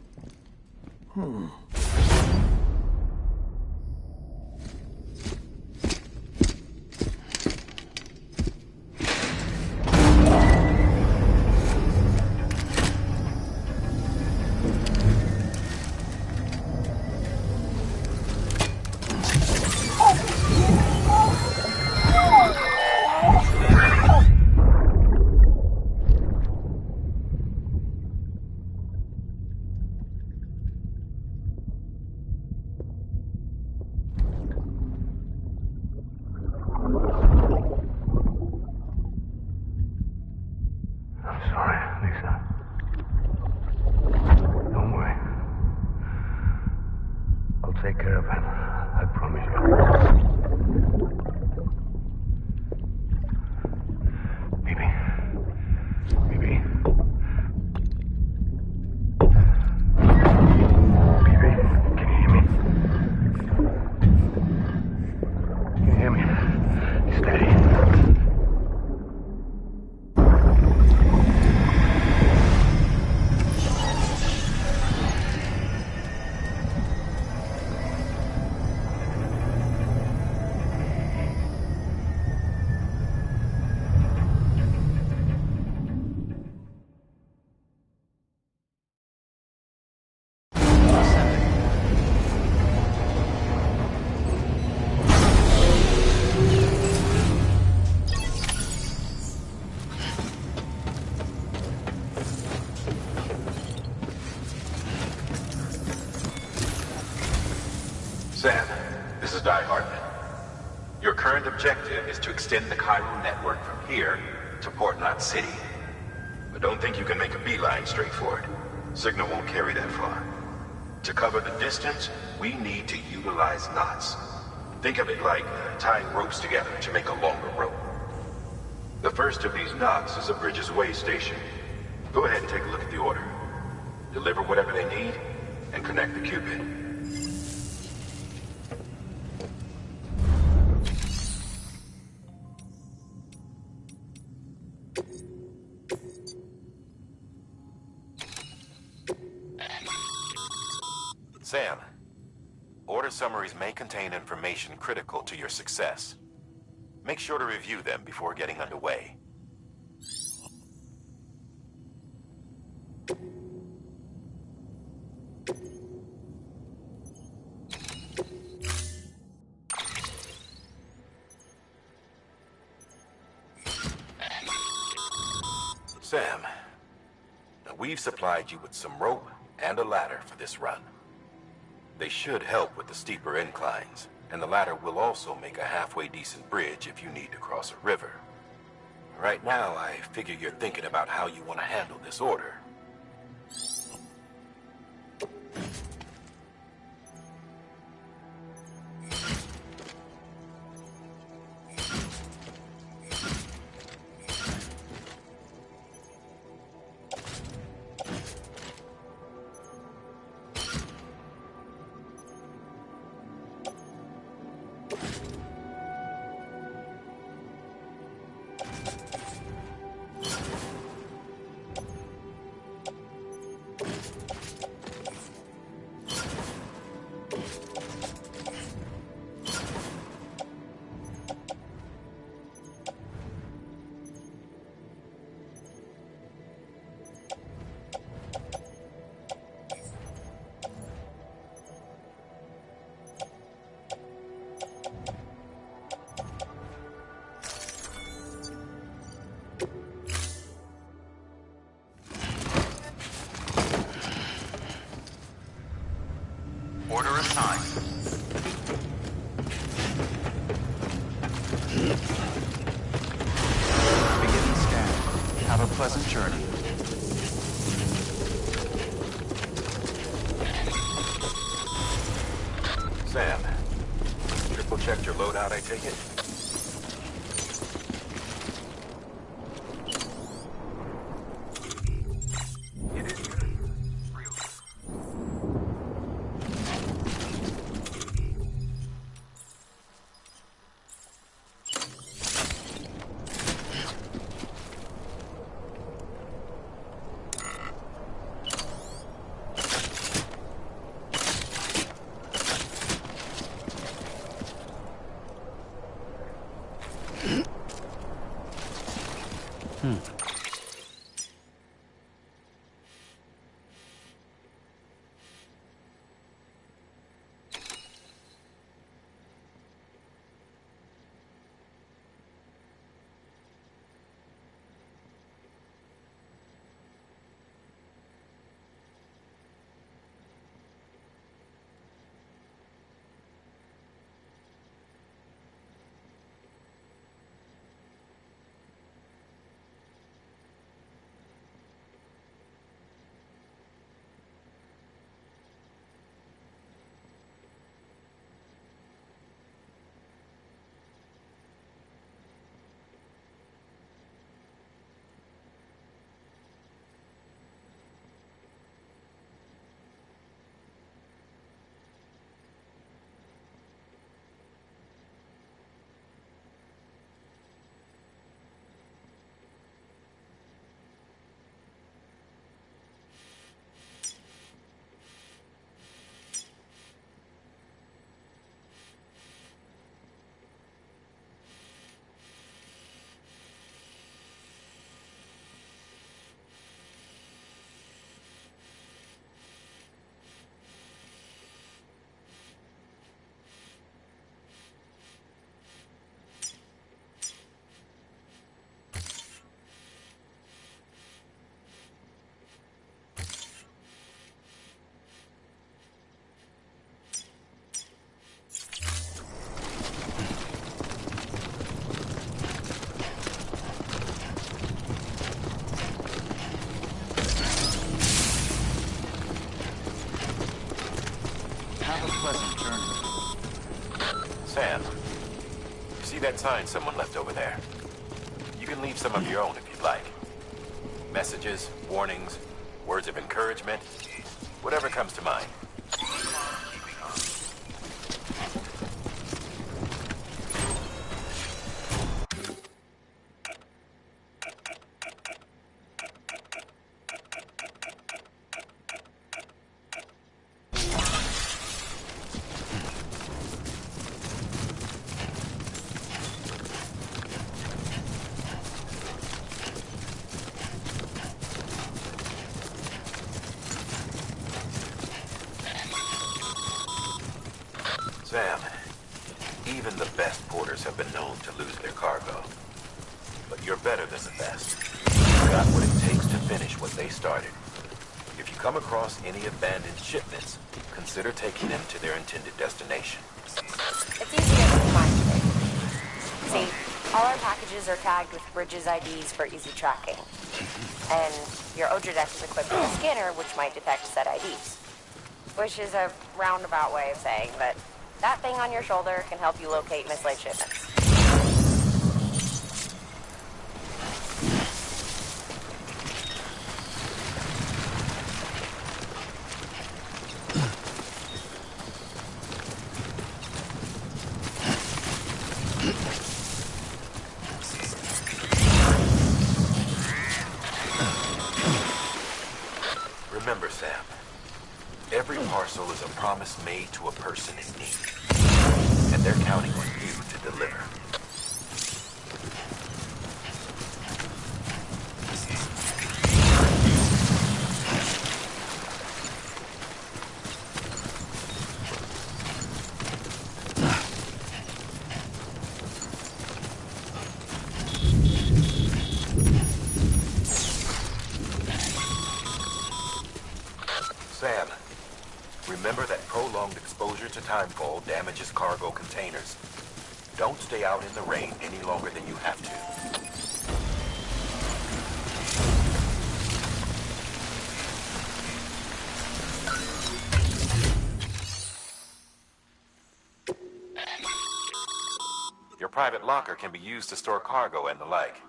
Take care of him. I promise you. Bibi. Bibi. Bibi, can you hear me? Can you hear me? Steady. Sam, this is Die Hartman. Your current objective is to extend the Cairo network from here to Port Knot City. But don't think you can make a beeline straight for it. Signal won't carry that far. To cover the distance, we need to utilize knots. Think of it like tying ropes together to make a longer rope. The first of these knots is a Bridges Way station. Go ahead and take a look at the order. Deliver whatever they need, and connect the Cupid. Sam, order summaries may contain information critical to your success. Make sure to review them before getting underway. Sam, now we've supplied you with some rope and a ladder for this run. They should help with the steeper inclines, and the ladder will also make a halfway decent bridge if you need to cross a river. Right now, I figure you're thinking about how you want to handle this order. Order assigned. Beginning scan. Have a pleasant journey. Sam, triple checked your loadout, I take it? Sam, you see that sign someone left over there? You can leave some of your own if you'd like. Messages, warnings, words of encouragement, whatever comes to mind. Sam, even the best porters have been known to lose their cargo. But you're better than the best. You've got what it takes to finish what they started. If you come across any abandoned shipments, consider taking them to their intended destination. It's easier than imagining. See, all our packages are tagged with Bridges IDs for easy tracking. And your Odradek is equipped with a scanner which might detect said IDs. Which is a roundabout way of saying that that thing on your shoulder can help you locate mislaid shipments. Remember, Sam, every parcel is a promise made to a person in need. And they're counting on you to deliver. Sam, remember that prolonged exposure to timefall damages cargo containers. Don't stay out in the rain any longer than you have to. Your private locker can be used to store cargo and the like.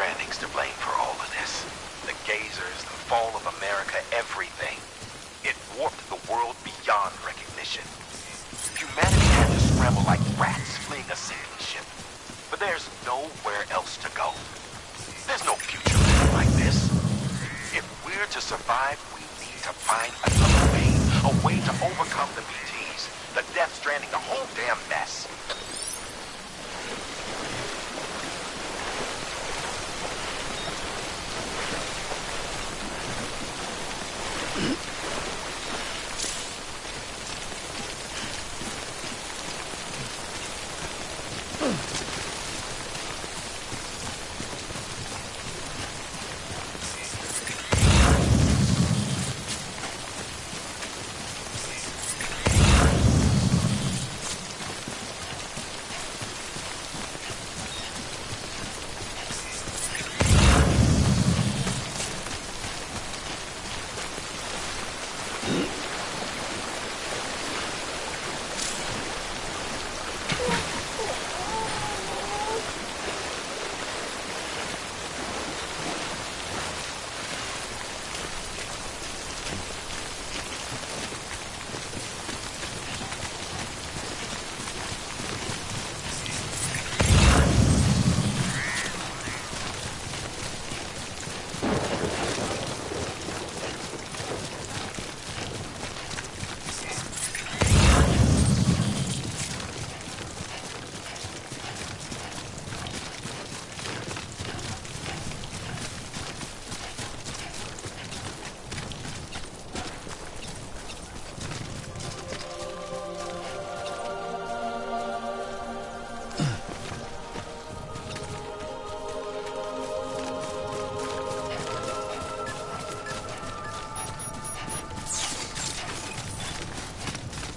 Stranding's to blame for all of this. The Gazers, the fall of America, everything. It warped the world beyond recognition. Humanity had to scramble like rats fleeing a sinking ship. But there's nowhere else to go. There's no future living like this. If we're to survive, we need to find another way. A way to overcome the BTs, the Death Stranding, the whole damn mess.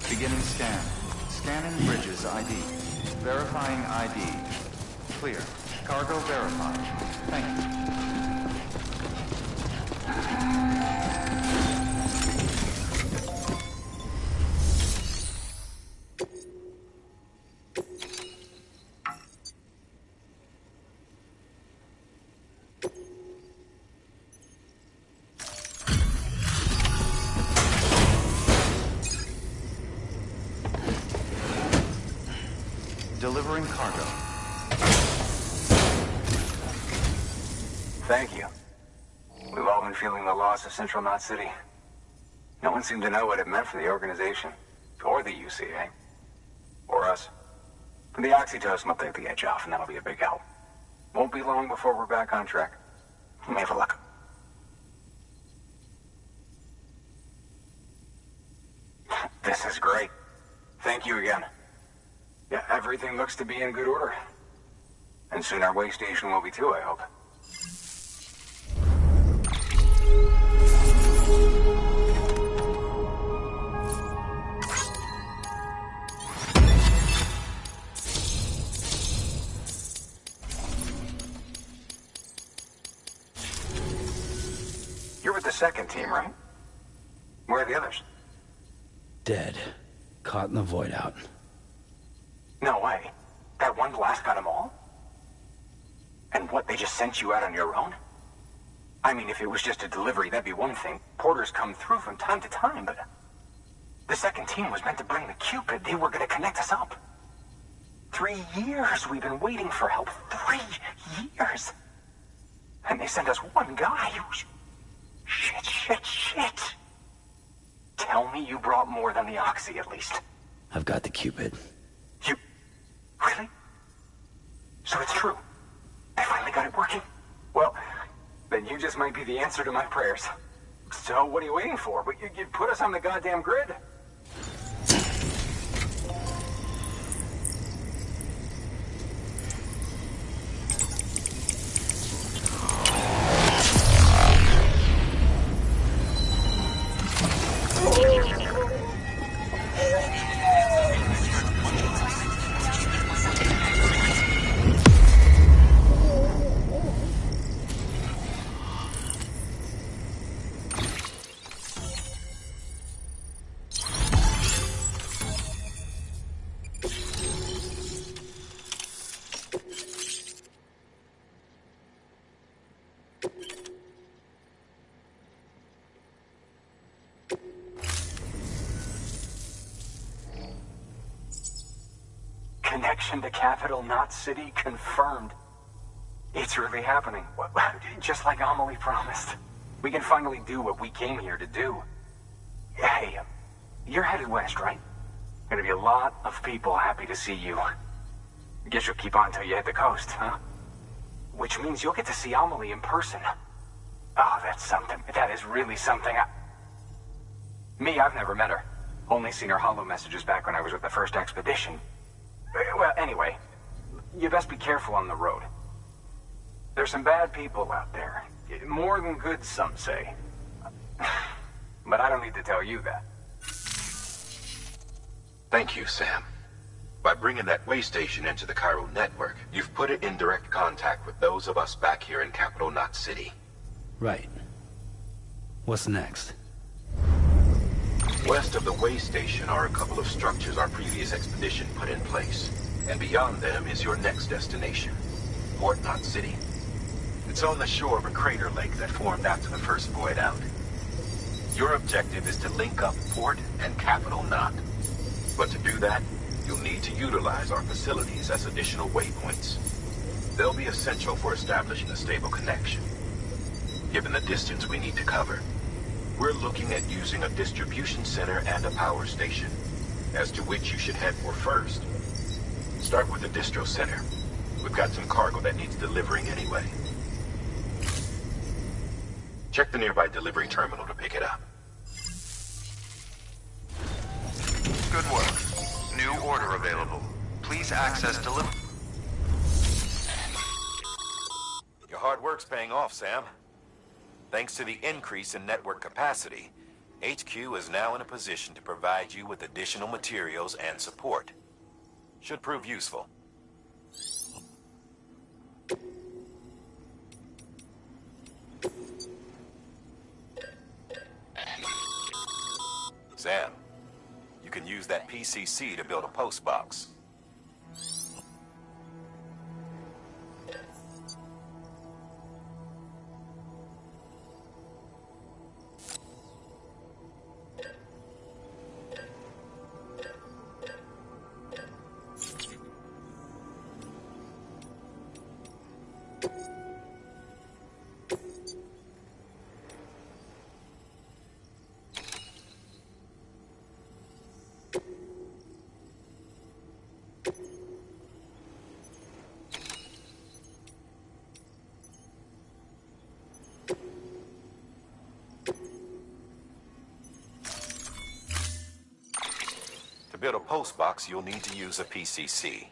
Beginning scan. Scanning Bridges ID. Verifying ID. Clear. Cargo verified. Thank you. Delivering cargo. Thank you. We've all been feeling the loss of Central Knot City. No one seemed to know what it meant for the organization, or the UCA, or us. The oxytocin will take the edge off, and that'll be a big help. Won't be long before we're back on track. You may have a luck. This is great. Thank you again. Yeah, everything looks to be in good order. And soon our way station will be too, I hope. You're with the second team, right? Where are the others? Dead. Caught in the void out. No way. That one blast got them all? And what, they just sent you out on your own? I mean, if it was just a delivery, that'd be one thing. Porters come through from time to time, but... The second team was meant to bring the Cupid. They were gonna connect us up. 3 years we've been waiting for help. 3 years! And they sent us one guy who's... Shit. Tell me you brought more than the Oxy, at least. I've got the Cupid. You... Really? So it's true. They finally got it working? Well, then you just might be the answer to my prayers. So what are you waiting for? But you put us on the goddamn grid. Connection to Capital Knot City confirmed. It's really happening. Just like Amelie promised. We can finally do what we came here to do. Hey, you're headed west, right? Gonna be a lot of people happy to see you. Guess you'll keep on till you hit the coast, huh? Which means you'll get to see Amelie in person. Oh, that's something. That is really something. I've never met her. Only seen her holo messages back when I was with the first expedition. Well, anyway, you best be careful on the road. There's some bad people out there. More than good, some say. But I don't need to tell you that. Thank you, Sam. By bringing that way station into the Cairo network, you've put it in direct contact with those of us back here in Capital Knot City. Right. What's next? West of the way station are a couple of structures our previous expedition put in place. And beyond them is your next destination, Port Knot City. It's on the shore of a crater lake that formed after the first void out. Your objective is to link up Port and Capital Knot. But to do that, you'll need to utilize our facilities as additional waypoints. They'll be essential for establishing a stable connection. Given the distance we need to cover, we're looking at using a distribution center and a power station, as to which you should head for first. Start with the distro center. We've got some cargo that needs delivering anyway. Check the nearby delivery terminal to pick it up. Good work. New order available. Please access delivery. Your hard work's paying off, Sam. Thanks to the increase in network capacity, HQ is now in a position to provide you with additional materials and support. Should prove useful. Sam, you can use that PCC to build a post box. To build a post box, you'll need to use a PCC.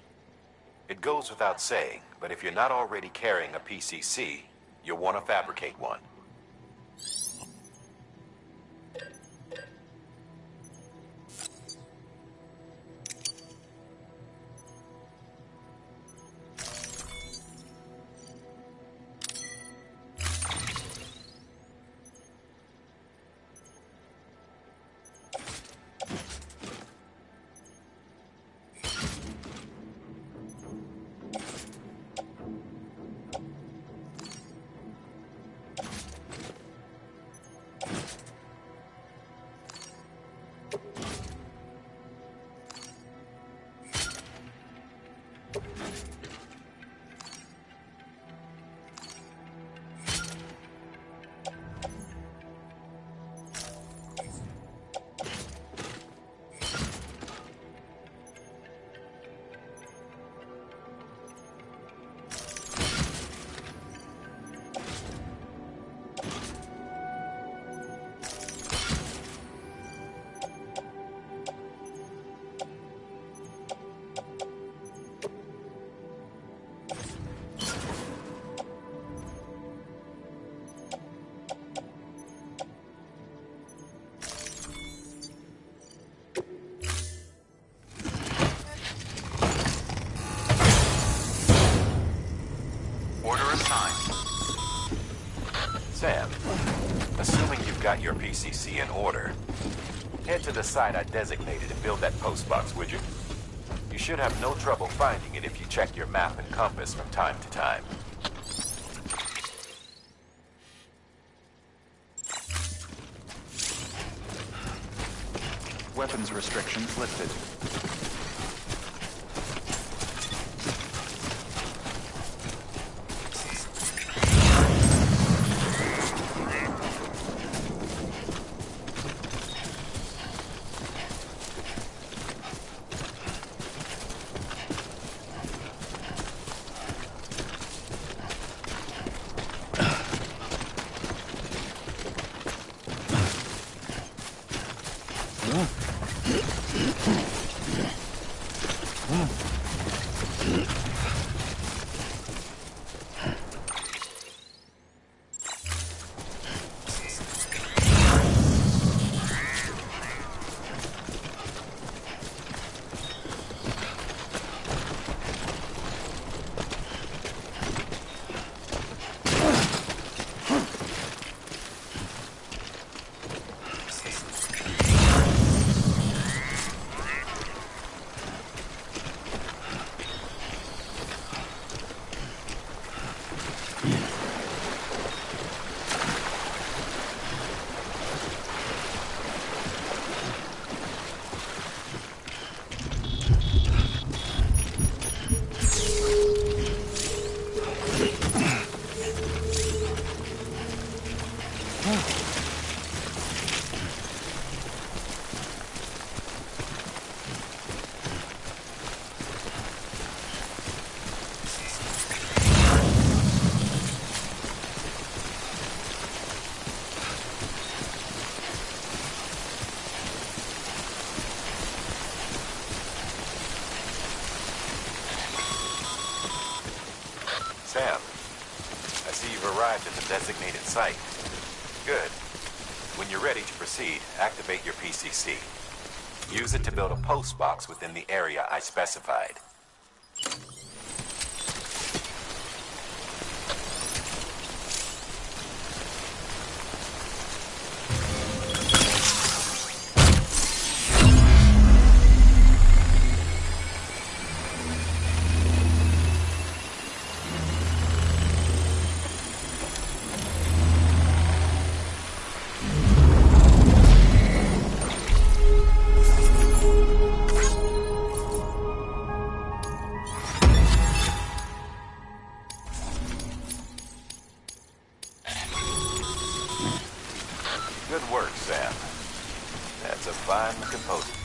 It goes without saying, but if you're not already carrying a PCC, you'll want to fabricate one. Sam, assuming you've got your PCC in order, head to the site I designated to build that post box, would you? You should have no trouble finding it if you check your map and compass from time to time. weapons restrictions lifted. Sam, I see you've arrived at the designated site. Good. When you're ready to proceed, activate your PCC. Use it to build a post box within the area I specified. Good work, Sam. That's a fine-looking post.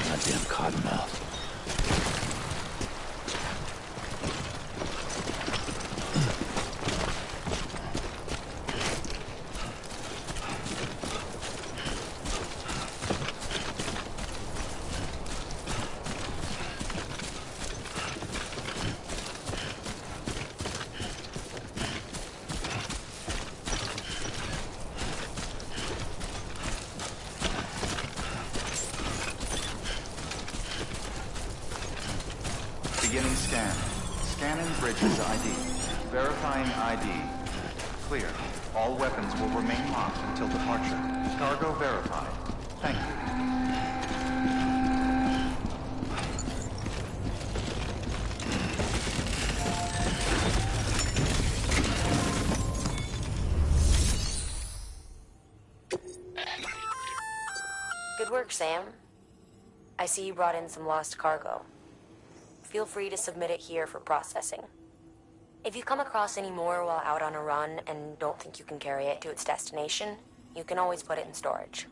Goddamn cottonmouth. Beginning scan. Scanning Bridges ID. Verifying ID. Clear. All weapons will remain locked until departure. Cargo verified. Thank you. Good work, Sam. I see you brought in some lost cargo. Feel free to submit it here for processing. If you come across any more while out on a run and don't think you can carry it to its destination, you can always put it in storage.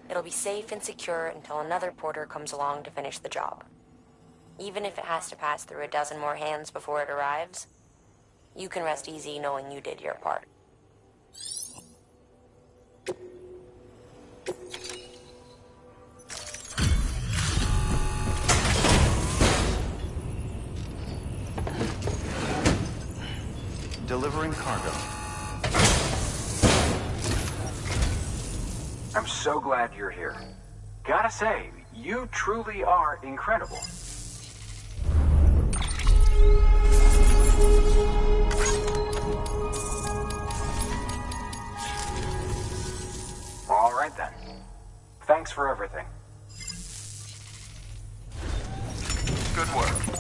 It'll be safe and secure until another porter comes along to finish the job. Even if it has to pass through a dozen more hands before it arrives, you can rest easy knowing you did your part. Delivering cargo. I'm so glad you're here. Gotta say, you truly are incredible. All right then. Thanks for everything. Good work.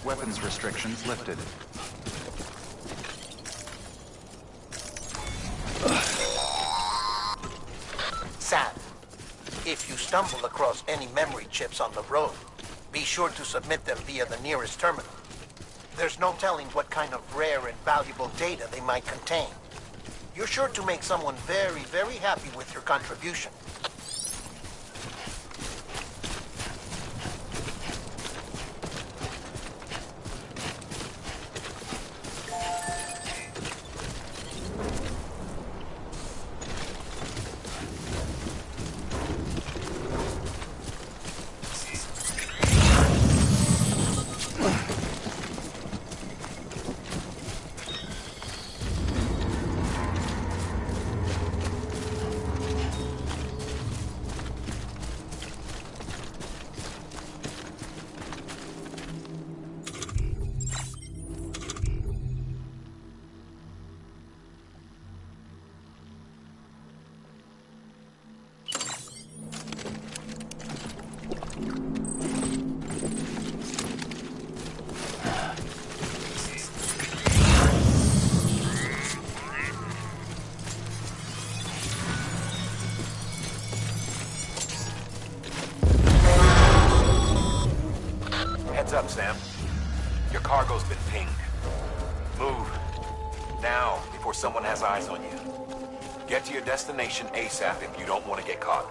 Weapons restrictions lifted. Sam, if you stumble across any memory chips on the road, be sure to submit them via the nearest terminal. There's no telling what kind of rare and valuable data they might contain. You're sure to make someone very, very happy with your contribution. Heads up, Sam. Your cargo's been pinged. Move. Now, before someone has eyes on you. Get to your destination ASAP if you don't want to get caught.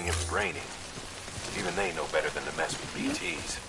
and raining. Even they know better than to mess with BTs.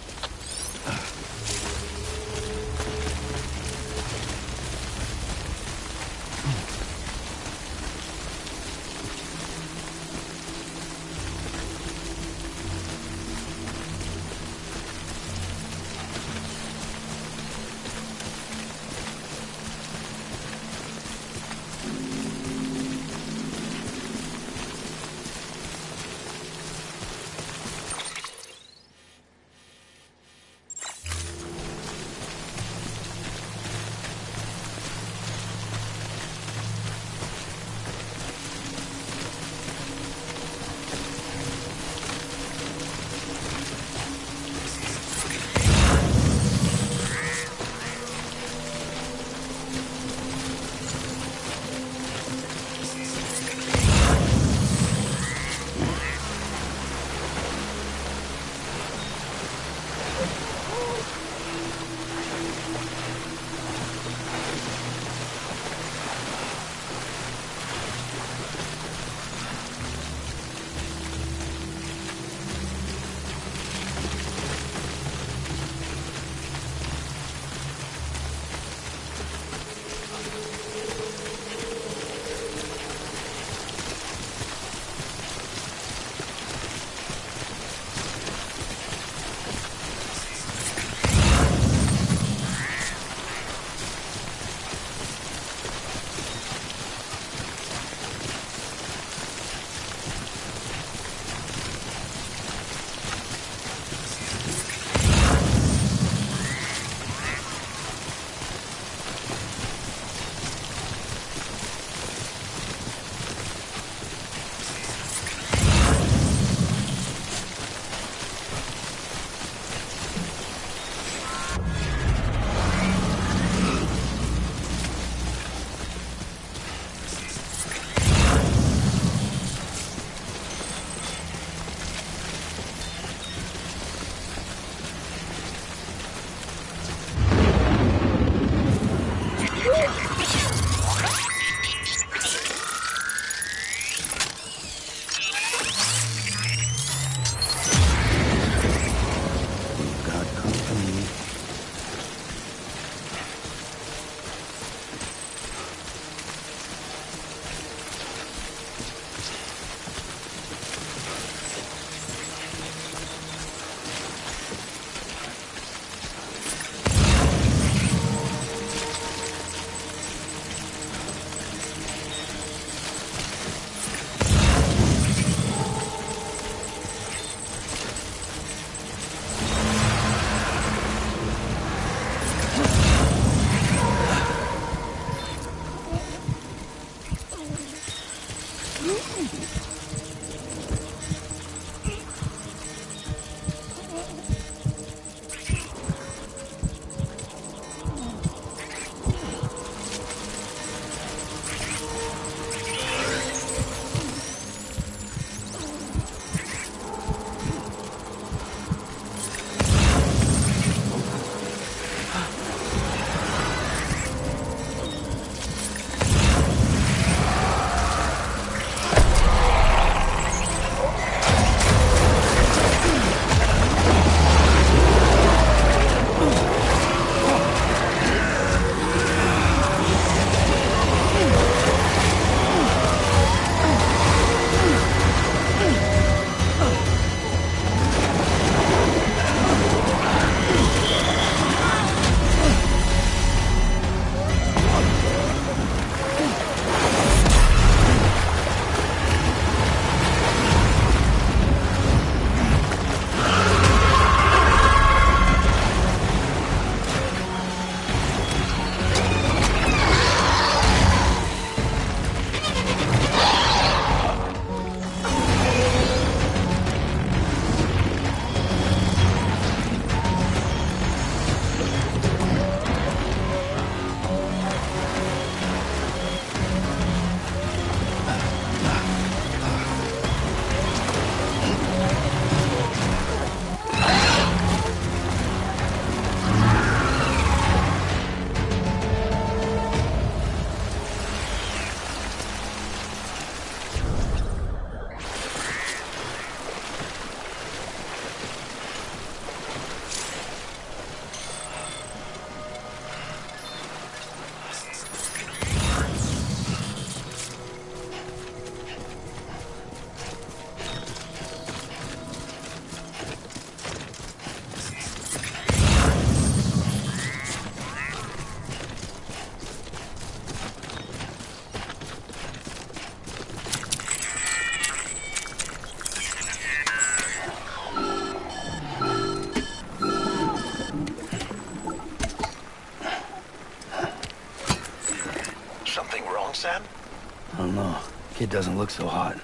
it doesn't look so hot.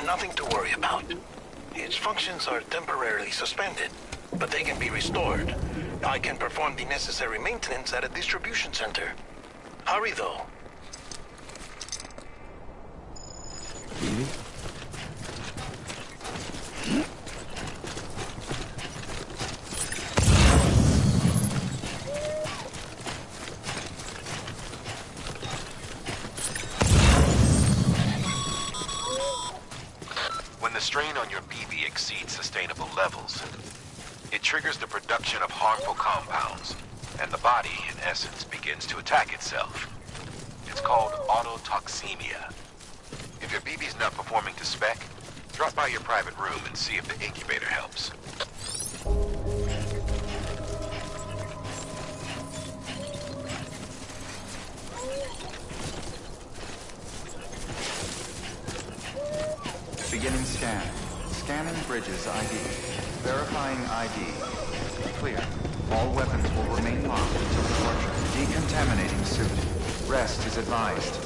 Nothing to worry about. Its functions are temporarily suspended, but they can be restored. I can perform the necessary maintenance at a distribution center. Hurry, though. When the strain on your BB exceeds sustainable levels, it triggers the production of harmful compounds, and the body, in essence, begins to attack itself. It's called autotoxemia. If your BB's not performing to spec, drop by your private room and see if the incubator helps. Beginning scan. Scanning Bridges ID. Verifying ID. Clear. All weapons will remain locked until departure. Decontaminating suit. Rest is advised.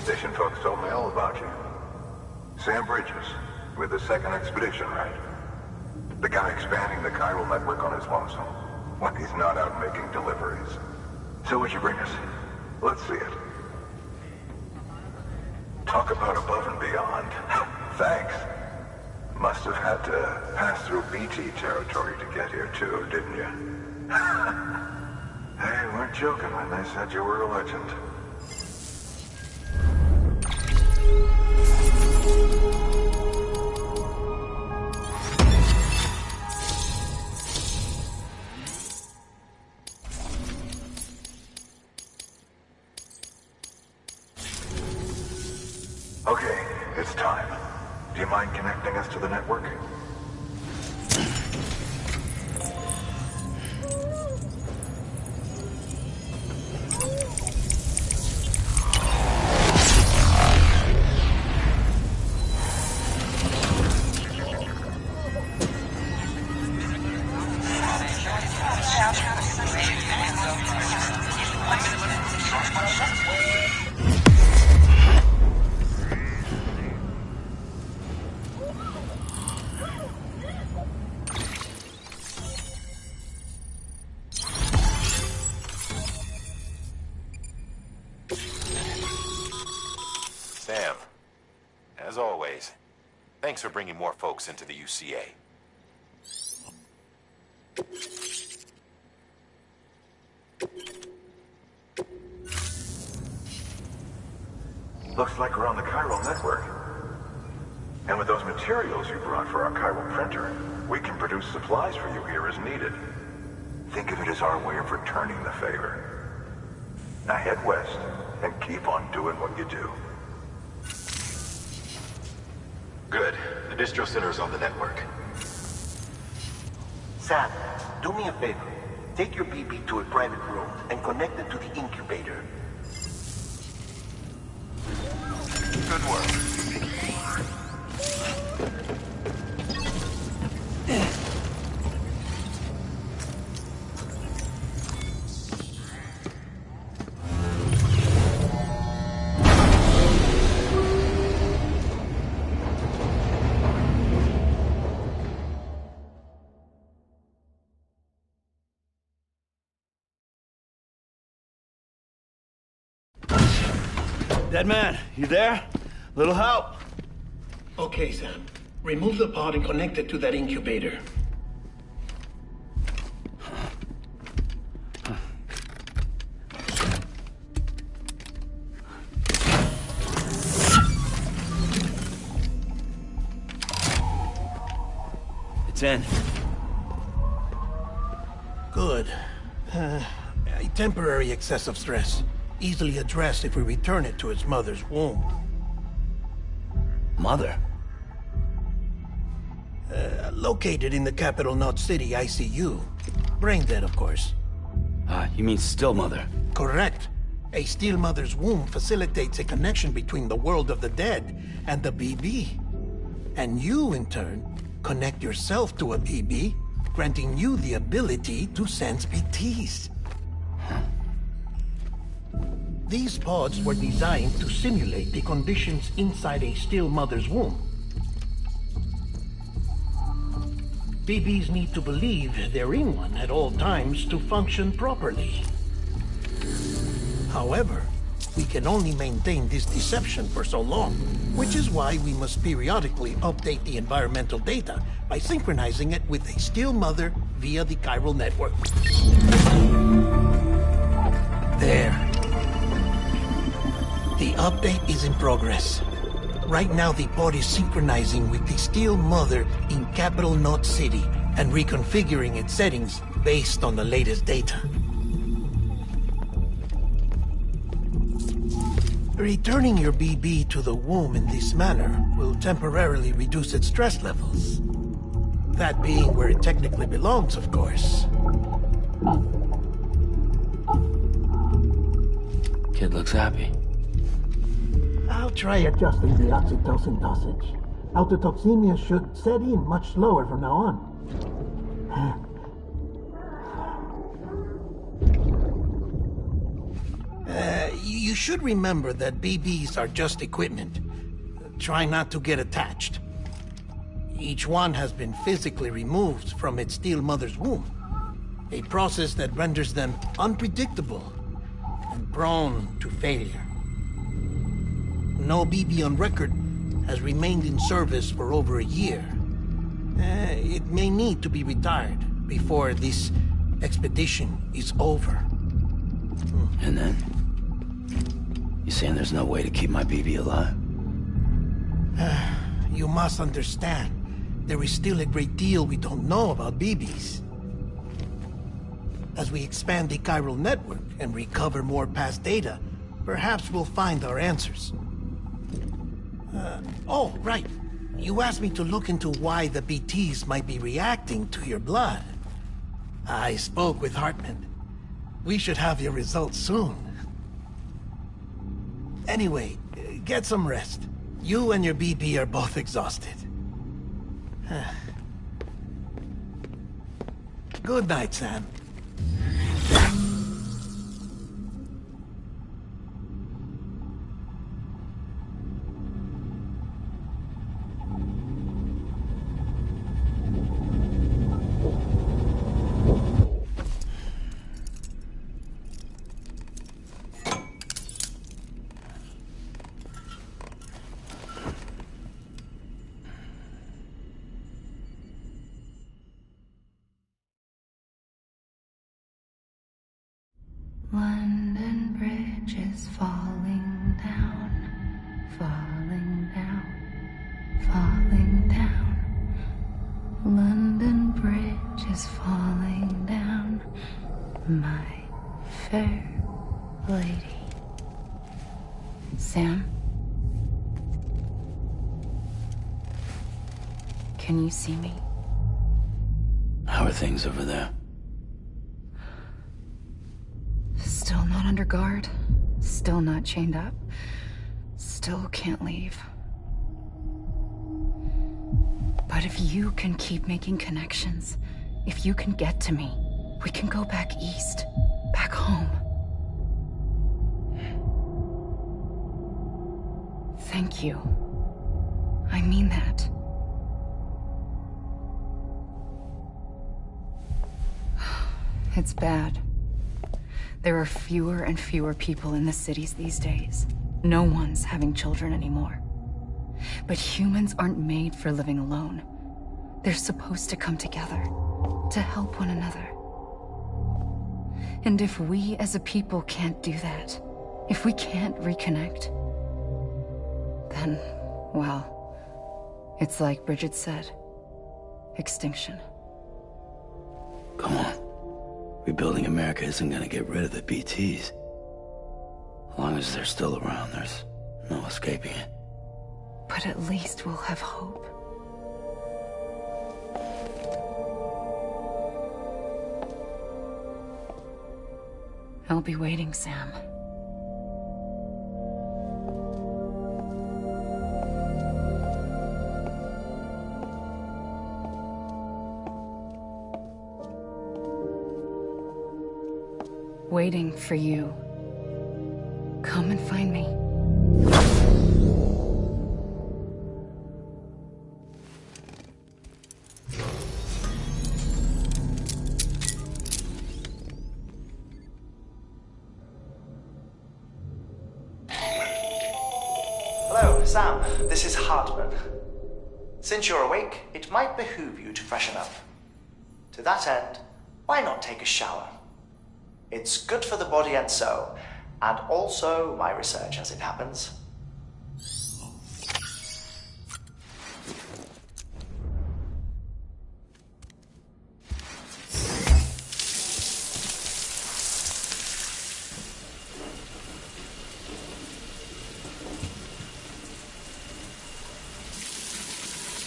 Station folks told me all about you. Sam Bridges, with the second expedition, right? The guy expanding the chiral network on his lonesome, when he's not out making deliveries. So what'd you bring us? Let's see it. Talk about above and beyond. Thanks. Must have had to pass through BT territory to get here too, didn't you? They weren't joking when they said you were a legend. Okay, it's time. Do you mind connecting us to the network? Sam, as always, thanks for bringing more folks into the UCA. Looks like we're on the chiral network. And with those materials you brought for our chiral printer, we can produce supplies for you here as needed. Think of it as our way of returning the favor. Now head west and keep on doing what you do. Good. The distro center is on the network. Sam, do me a favor. Take your BB to a private room and connect it to the incubator. Good work. Dead man, you there? Little help? Okay, Sam. Remove the pod and connect it to that incubator. It's in. Good. A temporary excessive stress. Easily addressed if we return it to its mother's womb. Mother? Located in the capital Knot City ICU. Brain dead, of course. You mean Still Mother? Correct. A Steel Mother's womb facilitates a connection between the world of the dead and the BB. And you, in turn, connect yourself to a BB, granting you the ability to sense BTs. These pods were designed to simulate the conditions inside a Steel Mother's womb. BBs need to believe they're in one at all times to function properly. However, we can only maintain this deception for so long, which is why we must periodically update the environmental data by synchronizing it with a Steel Mother via the chiral network. There. The update is in progress. Right now, the pod is synchronizing with the Steel Mother in capital Knot City and reconfiguring its settings based on the latest data. Returning your BB to the womb in this manner will temporarily reduce its stress levels. That being where it technically belongs, of course. Kid looks happy. I'll try adjusting the oxytocin dosage. Autotoxemia should set in much slower from now on. You should remember that BBs are just equipment. Try not to get attached. Each one has been physically removed from its Steel Mother's womb. A process that renders them unpredictable and prone to failure. No BB on record has remained in service for over a year. It may need to be retired before this expedition is over. And then? You saying there's no way to keep my BB alive? You must understand, there is still a great deal we don't know about BBs. As we expand the chiral network and recover more past data, perhaps we'll find our answers. Oh, right. You asked me to look into why the BTs might be reacting to your blood. I spoke with Hartman. We should have your results soon. Anyway, get some rest. You and your BB are both exhausted. Good night, Sam. London Bridge is falling down, falling down, falling down. London Bridge is falling down, my fair lady. Sam? Can you see me? How are things over there? Still not under guard, still not chained up, still can't leave. But if you can keep making connections, if you can get to me, we can go back east, back home. Thank you. I mean that. It's bad. There are fewer and fewer people in the cities these days. No one's having children anymore. But humans aren't made for living alone. They're supposed to come together, to help one another. And if we as a people can't do that, if we can't reconnect, then, well, it's like Bridget said, extinction. Come on. Rebuilding America isn't gonna get rid of the BTs. As long as they're still around, there's no escaping it. But at least we'll have hope. I'll be waiting, Sam. Waiting for you. Come and find me. Hello, Sam. This is Hartman. Since you're awake, it might behoove you to freshen up. To that end, why not take a shower? It's good for the body and soul, and also my research as it happens.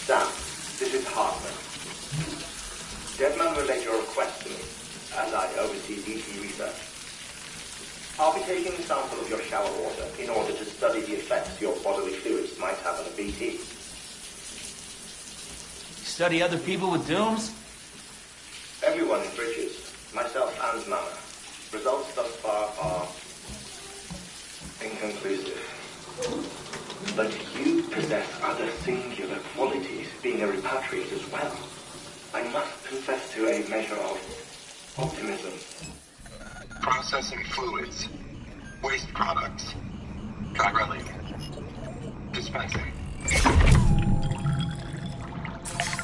Sam, this is Hartman. Deadman relayed your request to me, as I oversee BT research. I'll be taking a sample of your shower water in order to study the effects your bodily fluids might have on a BT. Study other people with dooms? Everyone in Bridges, myself and Mama. Results thus far are inconclusive. But you possess other singular qualities, being a repatriate as well. I must confess to a measure of optimism. Processing fluids. Waste products. Chiralic. Dispensing.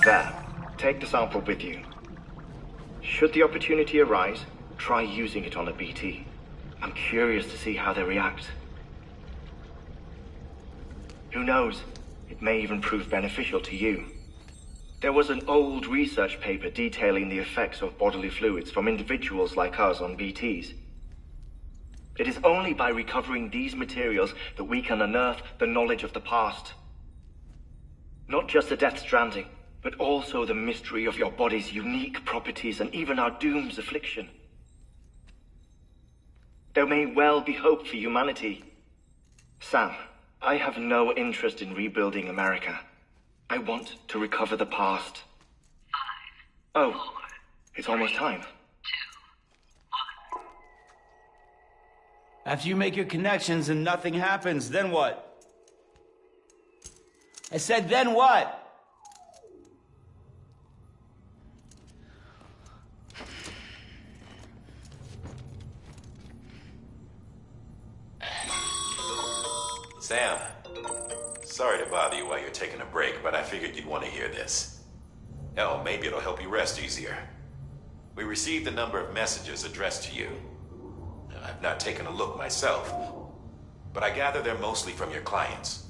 There. Take the sample with you. Should the opportunity arise, try using it on a BT. I'm curious to see how they react. Who knows? It may even prove beneficial to you. There was an old research paper detailing the effects of bodily fluids from individuals like us on BTs. It is only by recovering these materials that we can unearth the knowledge of the past. Not just the Death Stranding, but also the mystery of your body's unique properties and even our doom's affliction. There may well be hope for humanity. Sam, I have no interest in rebuilding America. I want to recover the past. 5, 4, oh, it's almost time. 2, 1. After you make your connections and nothing happens, then what? I said, then what? Sam, sorry to bother you while you're taking a break, but I figured you'd want to hear this. Hell, maybe it'll help you rest easier. We received a number of messages addressed to you. I've not taken a look myself, but I gather they're mostly from your clients.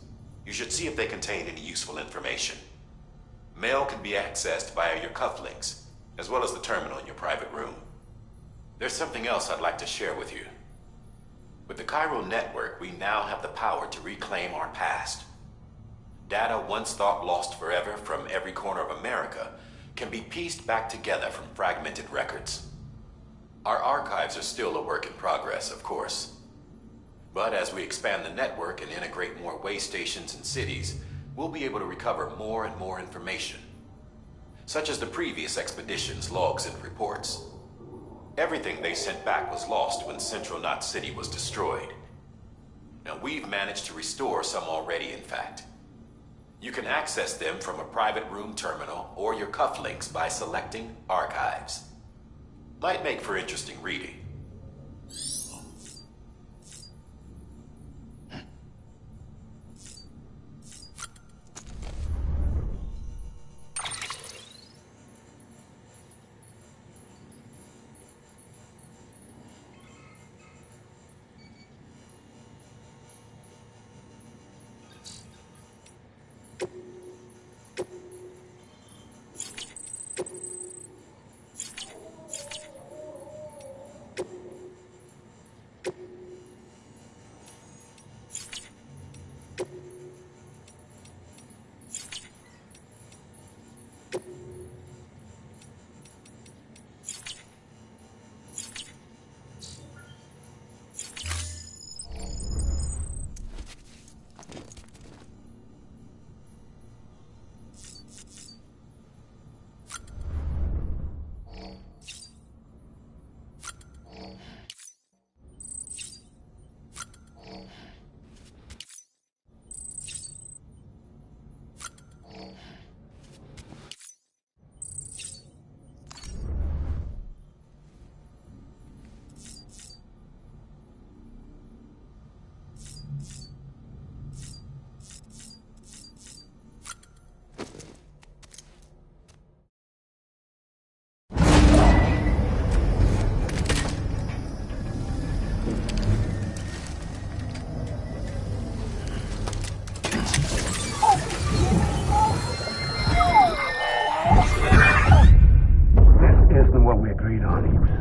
You should see if they contain any useful information. Mail can be accessed via your cufflinks, as well as the terminal in your private room. There's something else I'd like to share with you. With the Chiral Network, we now have the power to reclaim our past. Data once thought lost forever from every corner of America can be pieced back together from fragmented records. Our archives are still a work in progress, of course. But as we expand the network and integrate more way stations and cities, we'll be able to recover more and more information, such as the previous expedition's logs and reports. Everything they sent back was lost when Central Knot City was destroyed. Now, we've managed to restore some already, in fact. You can access them from a private room terminal or your cufflinks by selecting Archives. Might make for interesting reading.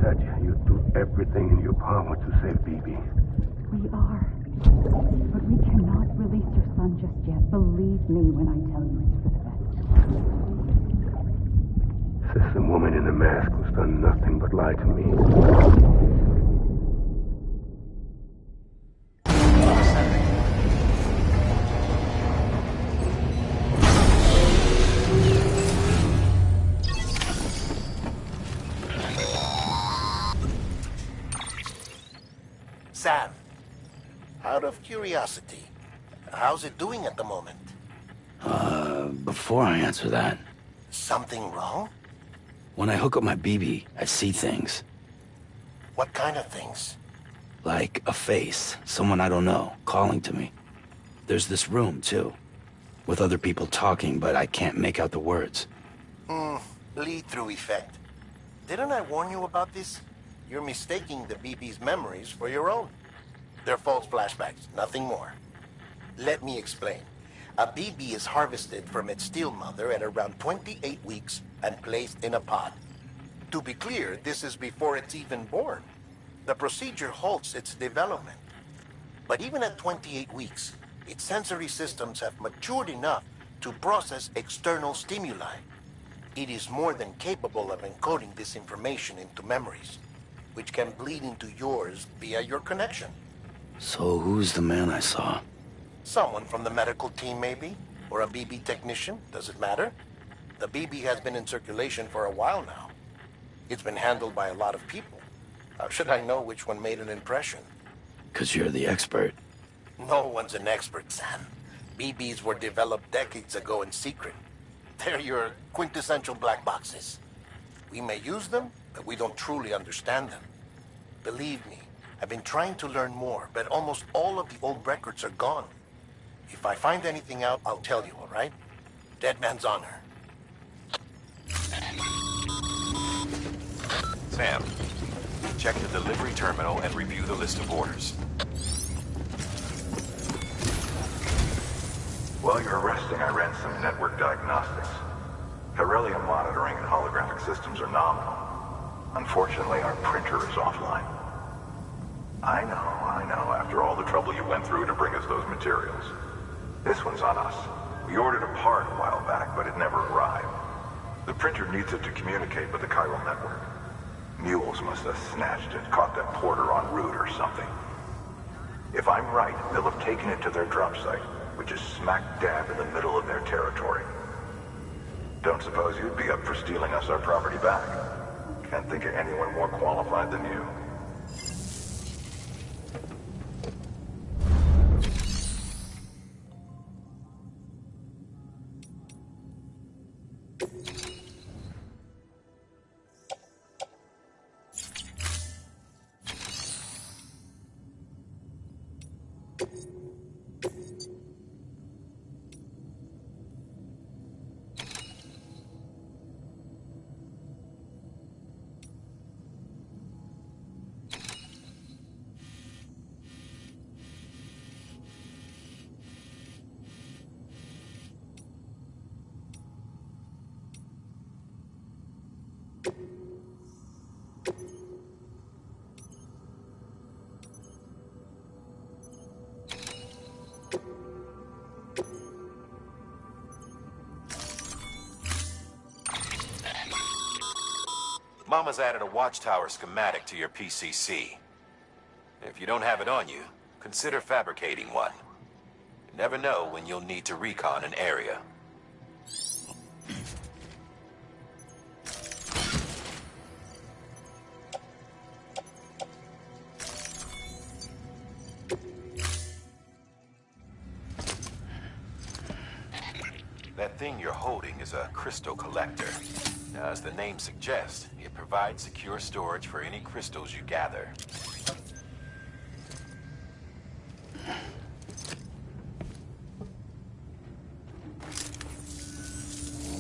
that you'd do everything in your power to save BB. We are. But we cannot release your son just yet. Believe me when I tell you it's for the best. System woman in the mask who's done nothing but lie to me. Sam, out of curiosity, how's it doing at the moment? Before I answer that, Something wrong? when I hook up my BB, I see things. What kind of things? Like a face, someone I don't know, calling to me. There's this room, too, with other people talking, but I can't make out the words. Bleed-through effect. Didn't I warn you about this? You're mistaking the BB's memories for your own. They're false flashbacks, nothing more. Let me explain. A BB is harvested from its steel mother at around 28 weeks and placed in a pod. To be clear, this is before it's even born. The procedure halts its development. But even at 28 weeks, its sensory systems have matured enough to process external stimuli. It is more than capable of encoding this information into memories, which can bleed into yours via your connection. So who's the man I saw? Someone from the medical team, maybe? Or a BB technician? Does it matter? The BB has been in circulation for a while now. It's been handled by a lot of people. How should I know which one made an impression? 'Cause you're the expert. No one's an expert, Sam. BBs were developed decades ago in secret. They're your quintessential black boxes. We may use them, but we don't truly understand them. Believe me, I've been trying to learn more, but almost all of the old records are gone. If I find anything out, I'll tell you, all right? Dead man's honor. Sam, check the delivery terminal and review the list of orders. While you're resting, I ran some network diagnostics. Beryllium monitoring and holographic systems are nominal. Unfortunately, our printer is offline. I know. After all the trouble you went through to bring us those materials. This one's on us. We ordered a part a while back, but it never arrived. The printer needs it to communicate with the chiral network. Mules must have snatched it, caught that porter en route or something. If I'm right, they'll have taken it to their drop site, which is smack dab in the middle of their territory. Don't suppose you'd be up for stealing us our property back? Can't think of anyone more qualified than you. Mama's added a watchtower schematic to your PCC. If you don't have it on you, consider fabricating one. You never know when you'll need to recon an area. That thing you're holding is a crystal collector. Now, as the name suggests, it provides secure storage for any crystals you gather.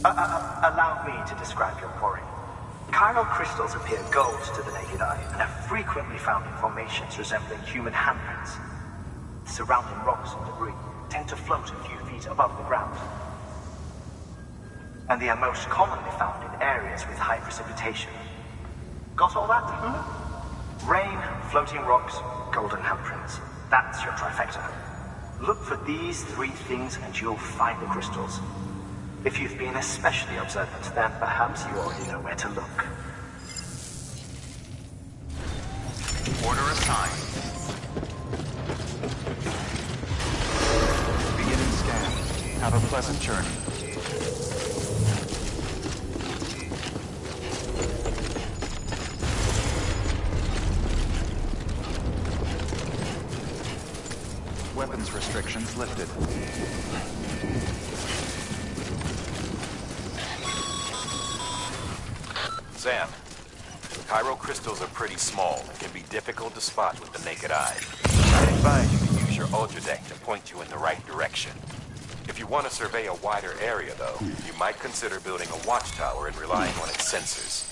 Allow me to describe your quarry. Chiral crystals appear gold to the naked eye and are frequently found in formations resembling human handprints. Surrounding rocks and debris tend to float a few feet above the ground. And they are most commonly found in areas with high precipitation. Got all that? Rain, floating rocks, golden handprints. That's your trifecta. Look for these three things and you'll find the crystals. If you've been especially observant, then perhaps you already know where to look. Order assigned. Beginning scan. Have a pleasant journey. Weapons restrictions lifted. Sam, Chiral crystals are pretty small and can be difficult to spot with the naked eye. I advise you to use your Ultra Deck to point you in the right direction. If you want to survey a wider area, though, you might consider building a watchtower and relying on its sensors.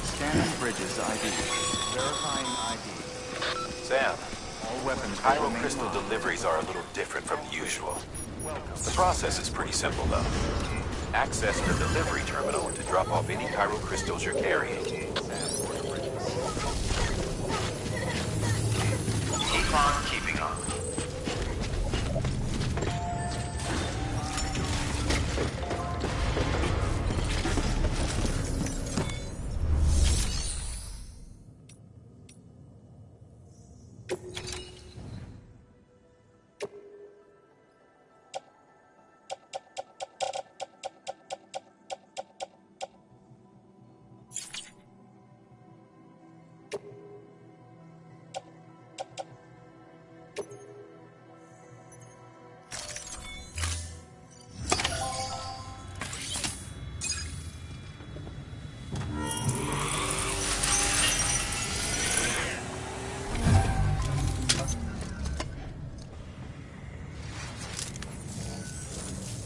Scanning Bridges ID. Verifying ID. Sam, all weapons. Chiral crystal deliveries are a little different from usual. The process is pretty simple, though. Access the delivery terminal to drop off any chiral crystals you're carrying. Keep on keeping on.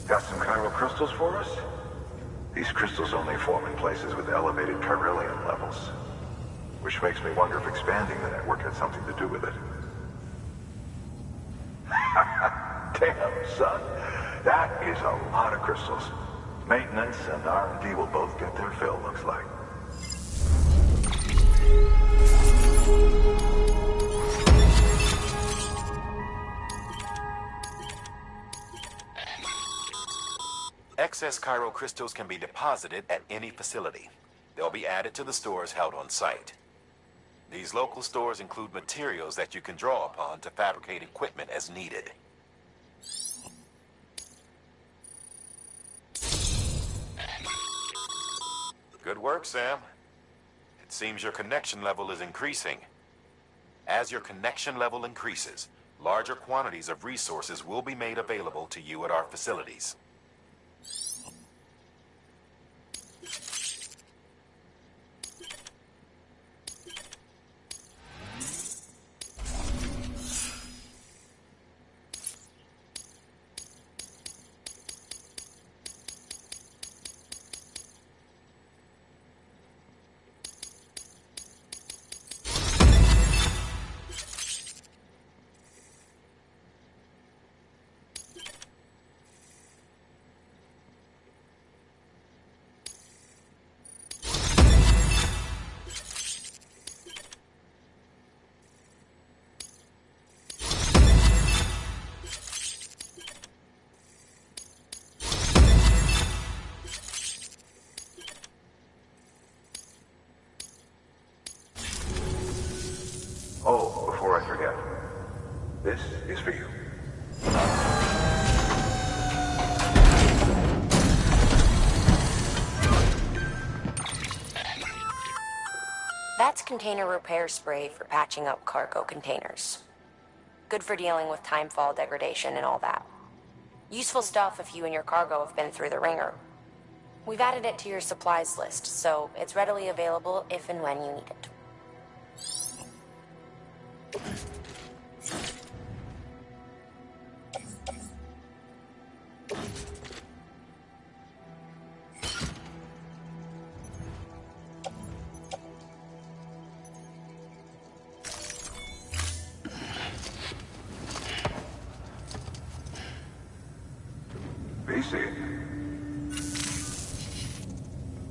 Got some chiral crystals for us? These crystals only form in places with elevated chiralium levels. Which makes me wonder if expanding the network had something to do with it. Damn, son. That is a lot of crystals. Maintenance and R&D will both get their fill, looks like. Excess chiral crystals can be deposited at any facility. They'll be added to the stores held on site. These local stores include materials that you can draw upon to fabricate equipment as needed. Good work, Sam. It seems your connection level is increasing. As your connection level increases, larger quantities of resources will be made available to you at our facilities. Oh, before I forget, this is for you. That's container repair spray for patching up cargo containers. Good for dealing with timefall degradation and all that. Useful stuff if you and your cargo have been through the ringer. We've added it to your supplies list, so it's readily available if and when you need it.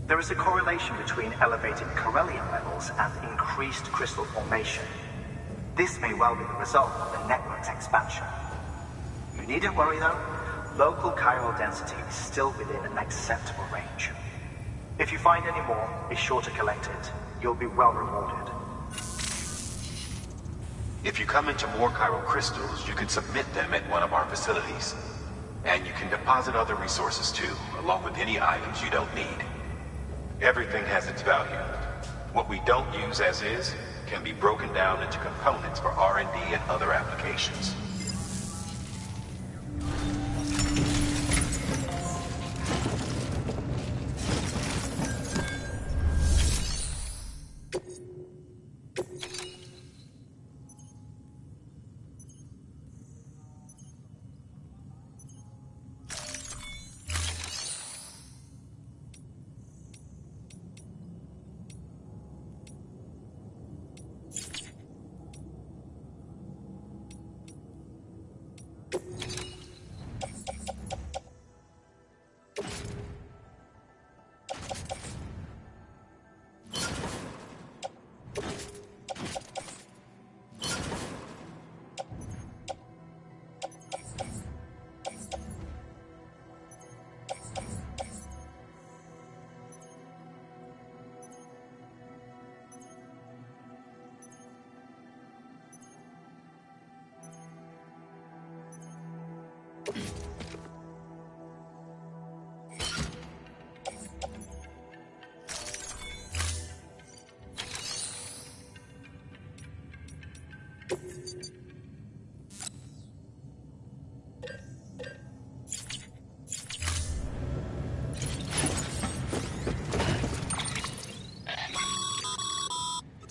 There is a correlation between elevated Corellium levels and increased crystal formation. This may well be the result of the network's expansion. You needn't worry though, local chiral density is still within an acceptable range. If you find any more, be sure to collect it. You'll be well rewarded. If you come into more chiral crystals, you can submit them at one of our facilities. And you can deposit other resources too, along with any items you don't need. Everything has its value. What we don't use as is can be broken down into components for R&D and other applications.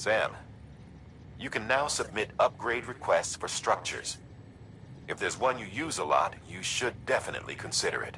Sam, you can now submit upgrade requests for structures. If there's one you use a lot, you should definitely consider it.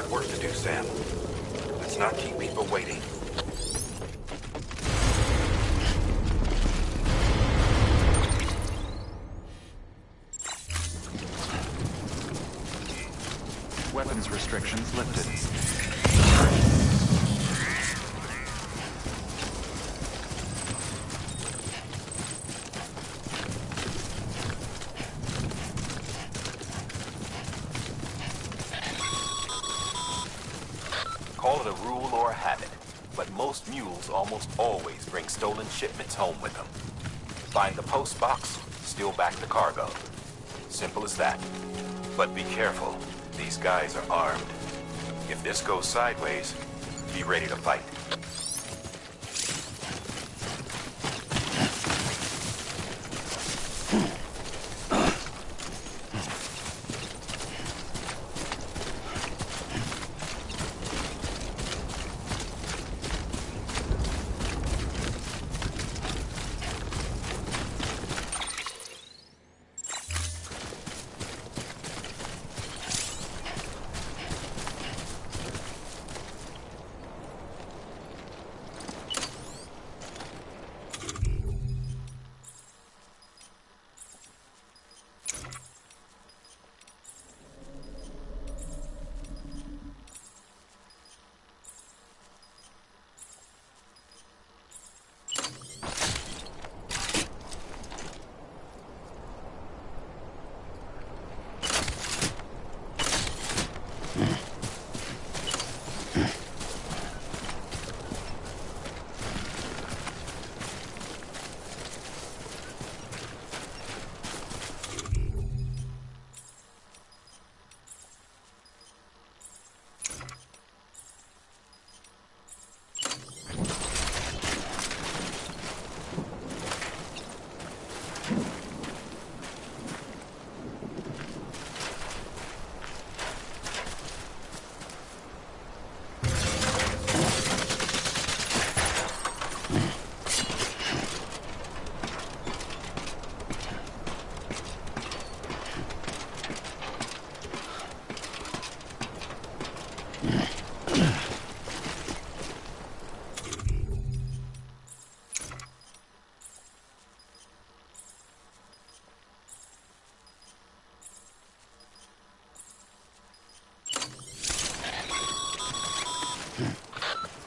got work to do, Sam. Let's not keep people waiting. Weapons restrictions lifted. Call it a rule or a habit, but most mules almost always bring stolen shipments home with them. Find the post box, steal back the cargo. Simple as that. But be careful. These guys are armed. If this goes sideways, be ready to fight.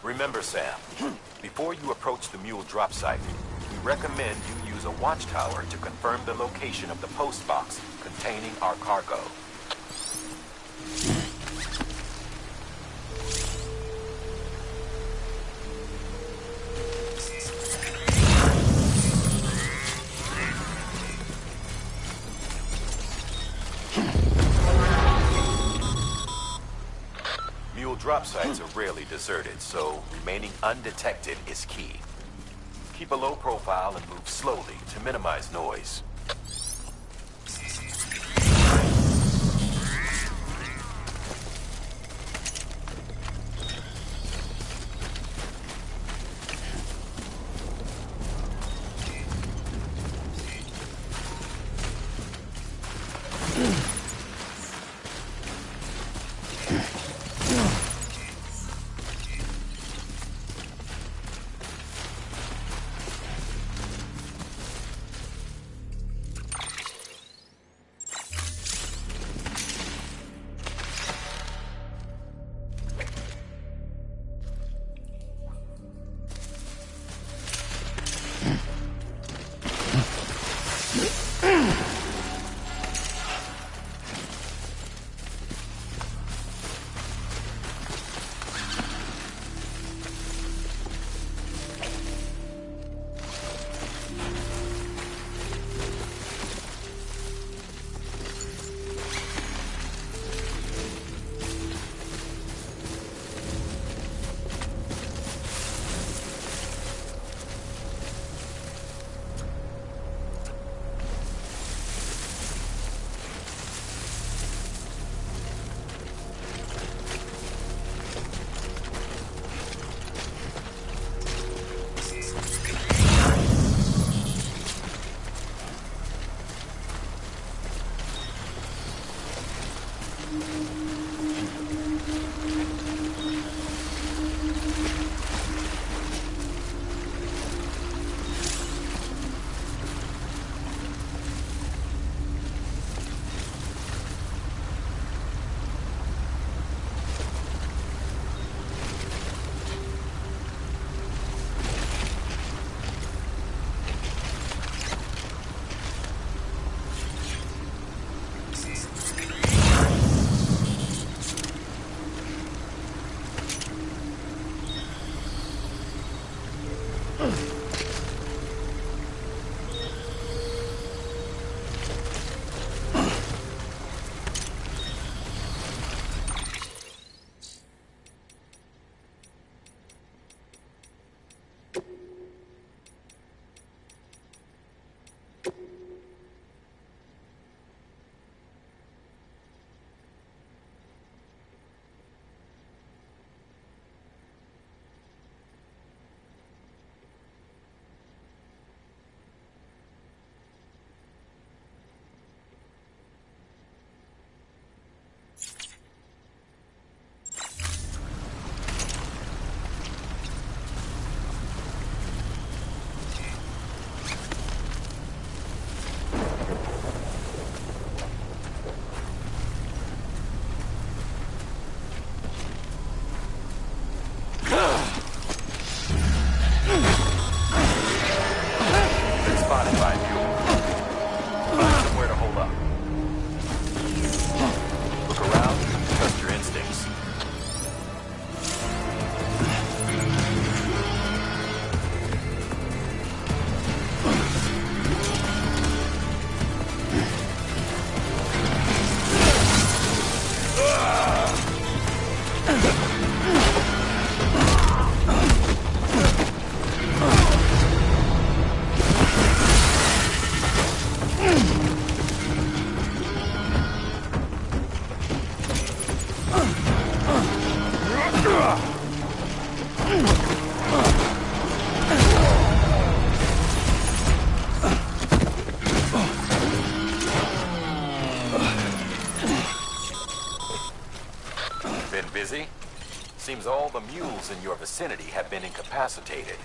Remember, Sam, before you approach the mule drop site, we recommend you use a watchtower to confirm the location of the post box containing our cargo. Drop sites are rarely deserted, so remaining undetected is key. Keep a low profile and move slowly to minimize noise. Been busy? Seems all the mules in your vicinity have been incapacitated.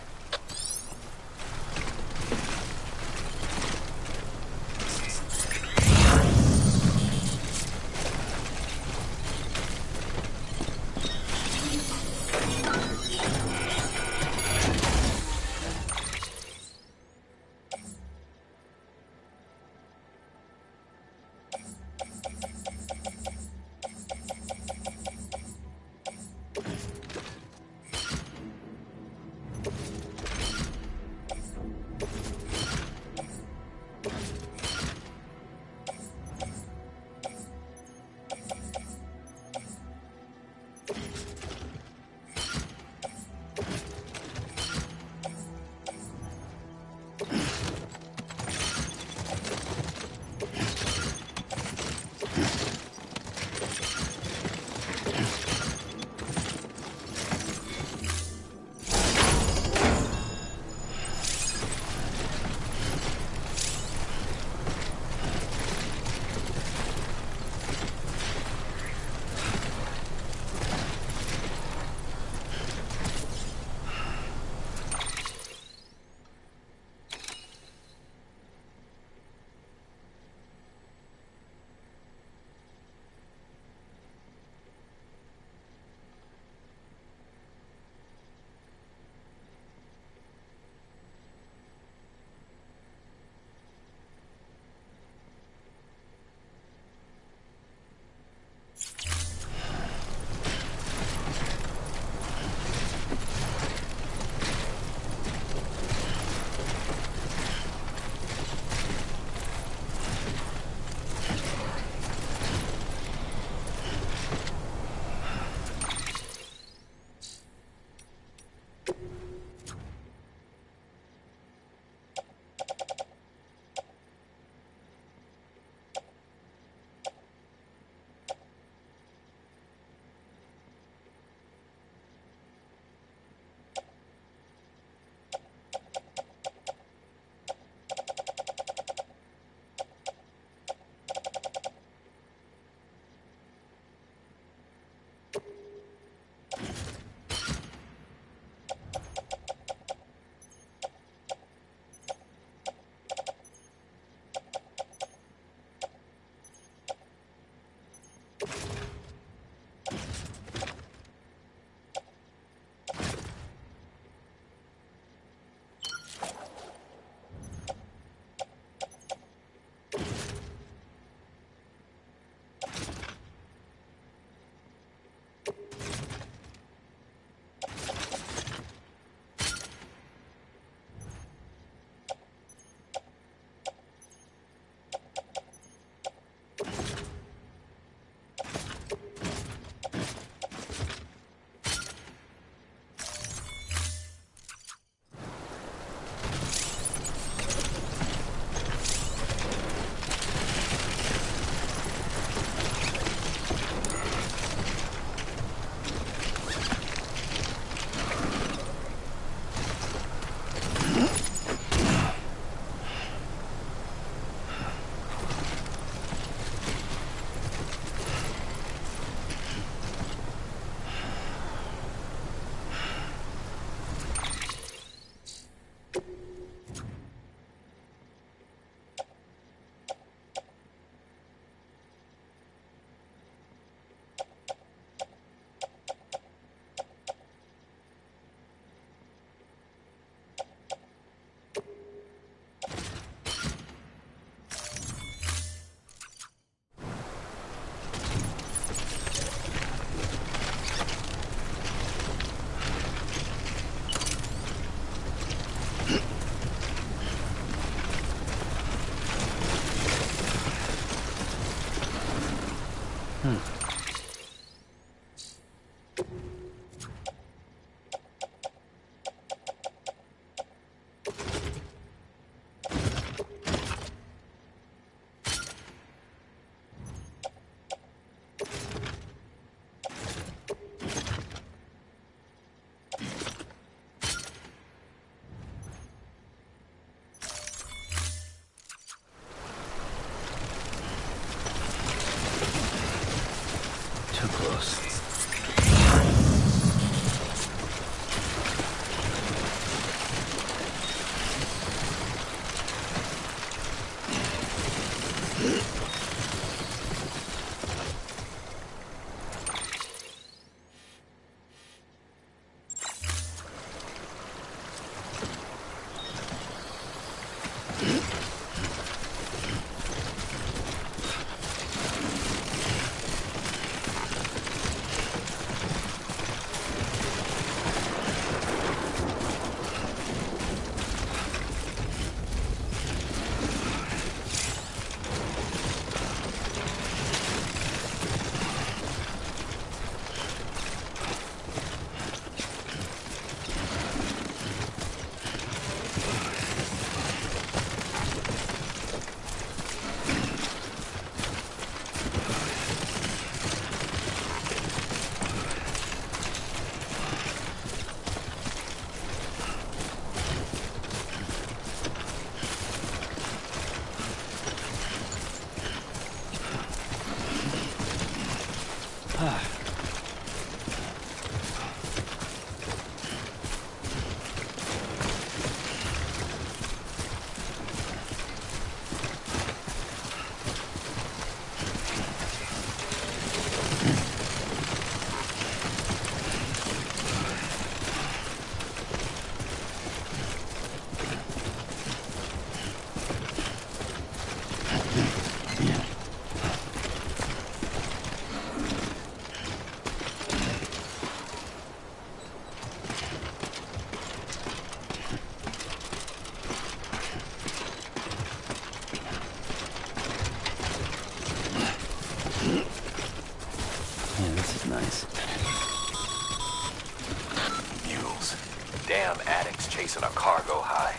Damn addicts chasing a cargo high.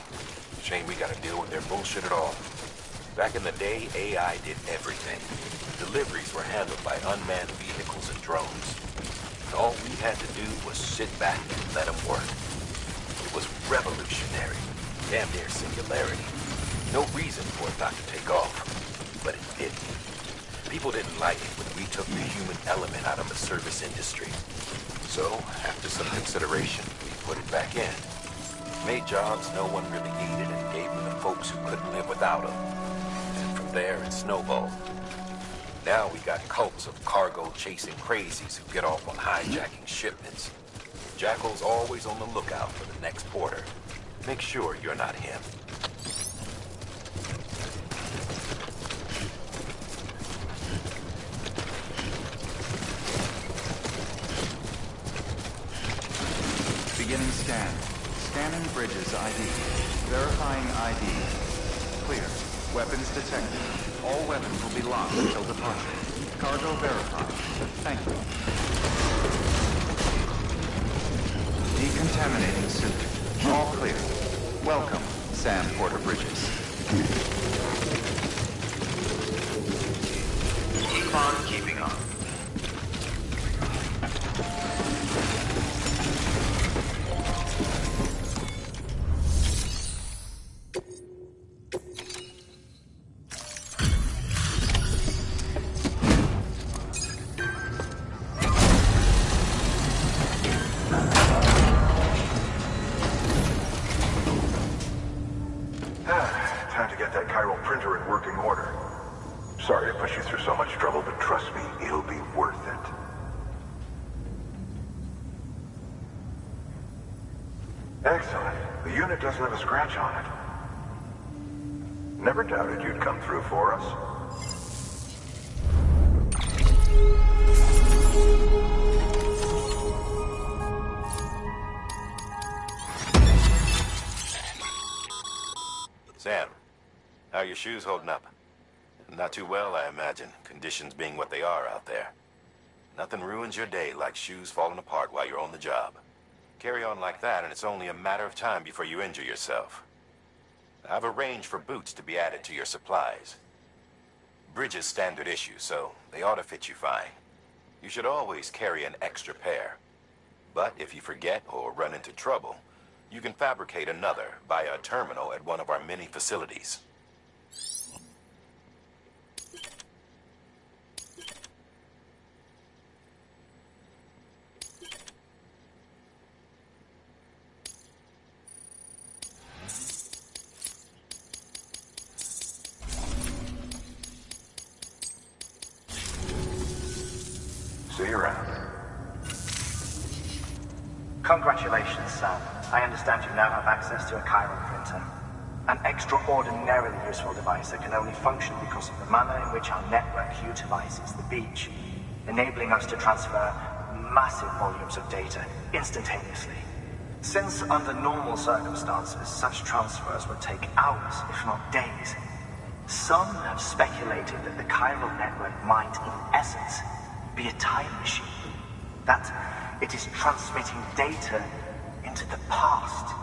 Shame we gotta deal with their bullshit at all. Back in the day, AI did everything. Deliveries were handled by unmanned vehicles and drones. And all we had to do was sit back and let them work. It was revolutionary. Damn near singularity. No reason for it not to take off. But it didn't. People didn't like it when we took the human element out of the service industry. So, after some consideration, we put it back in. Made jobs no one really needed and gave them to folks who couldn't live without them. And from there, it snowballed. Now we got cults of cargo-chasing crazies who get off on hijacking shipments. Jackal's always on the lookout for the next porter. Make sure you're not him. Beginning scan. Scanning Bridges ID. Verifying ID. Clear. Weapons detected. All weapons will be locked until departure. Cargo verified. Thank you. Decontaminating suit. All clear. Welcome, Sam Porter Bridges. Keep on keeping on. Time to get that chiral printer in working order. Sorry to put you through so much trouble, but trust me, it'll be worth it. Excellent. The unit doesn't have a scratch on it. Never doubted you'd come through for us. Sam, how are your shoes holding up? Not too well, I imagine, conditions being what they are out there. Nothing ruins your day like shoes falling apart while you're on the job. Carry on like that, and it's only a matter of time before you injure yourself. I've arranged for boots to be added to your supplies. Bridges standard issue, so they ought to fit you fine. You should always carry an extra pair. But if you forget or run into trouble, you can fabricate another via a terminal at one of our many facilities. See you around. Congratulations, Sam. I understand you now have access to a chiral printer. An extraordinarily useful device that can only function because of the manner in which our network utilizes the beach, enabling us to transfer massive volumes of data instantaneously. Since under normal circumstances, such transfers would take hours, if not days, some have speculated that the chiral network might, in essence, be a time machine. That it is transmitting data into the past.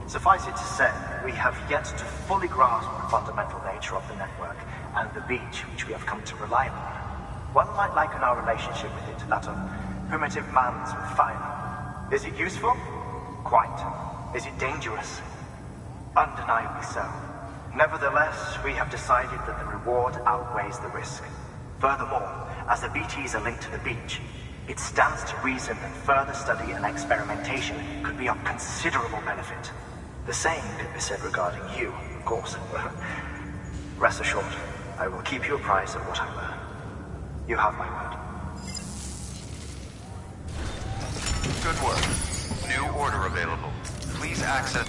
Suffice it to say, we have yet to fully grasp the fundamental nature of the network and the beach which we have come to rely on. One might liken our relationship with it to that of primitive man's with fire. Is it useful? Quite. Is it dangerous? Undeniably so. Nevertheless, we have decided that the reward outweighs the risk. Furthermore, as the BTs are linked to the beach, it stands to reason that further study and experimentation could be of considerable benefit. The same could be said regarding you, of course. Rest assured, I will keep you apprised of what I learn. You have my word. Good work. New order available. Please access...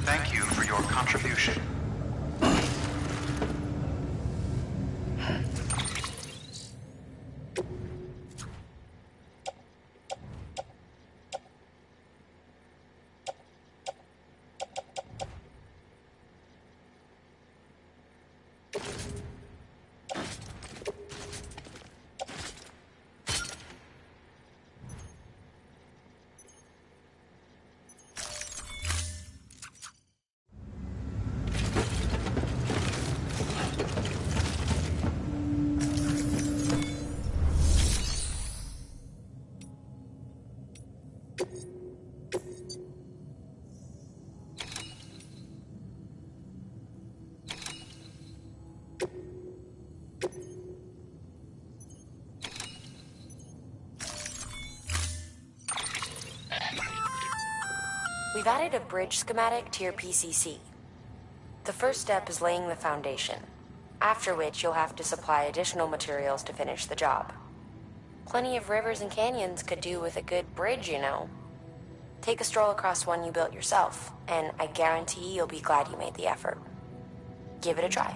Thank you for your contribution. We've added a bridge schematic to your PCC. The first step is laying the foundation, after which you'll have to supply additional materials to finish the job. Plenty of rivers and canyons could do with a good bridge, you know. Take a stroll across one you built yourself, and I guarantee you'll be glad you made the effort. Give it a try.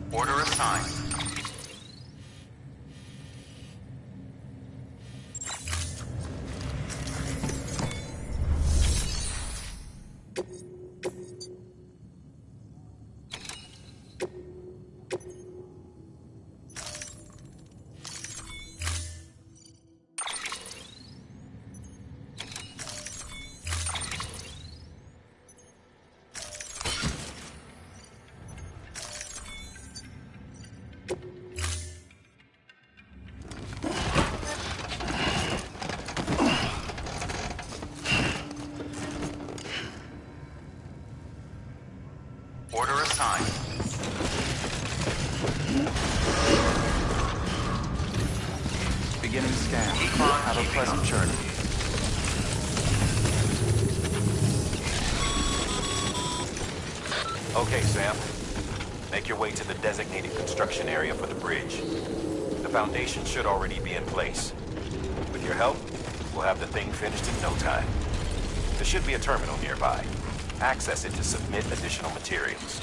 Order assigned. Order assigned. Beginning scan. Have a pleasant journey. Okay, Sam. Make your way to the designated construction area for the bridge. The foundation should already be in place. With your help, we'll have the thing finished in no time. There should be a terminal nearby. Access it to submit additional materials.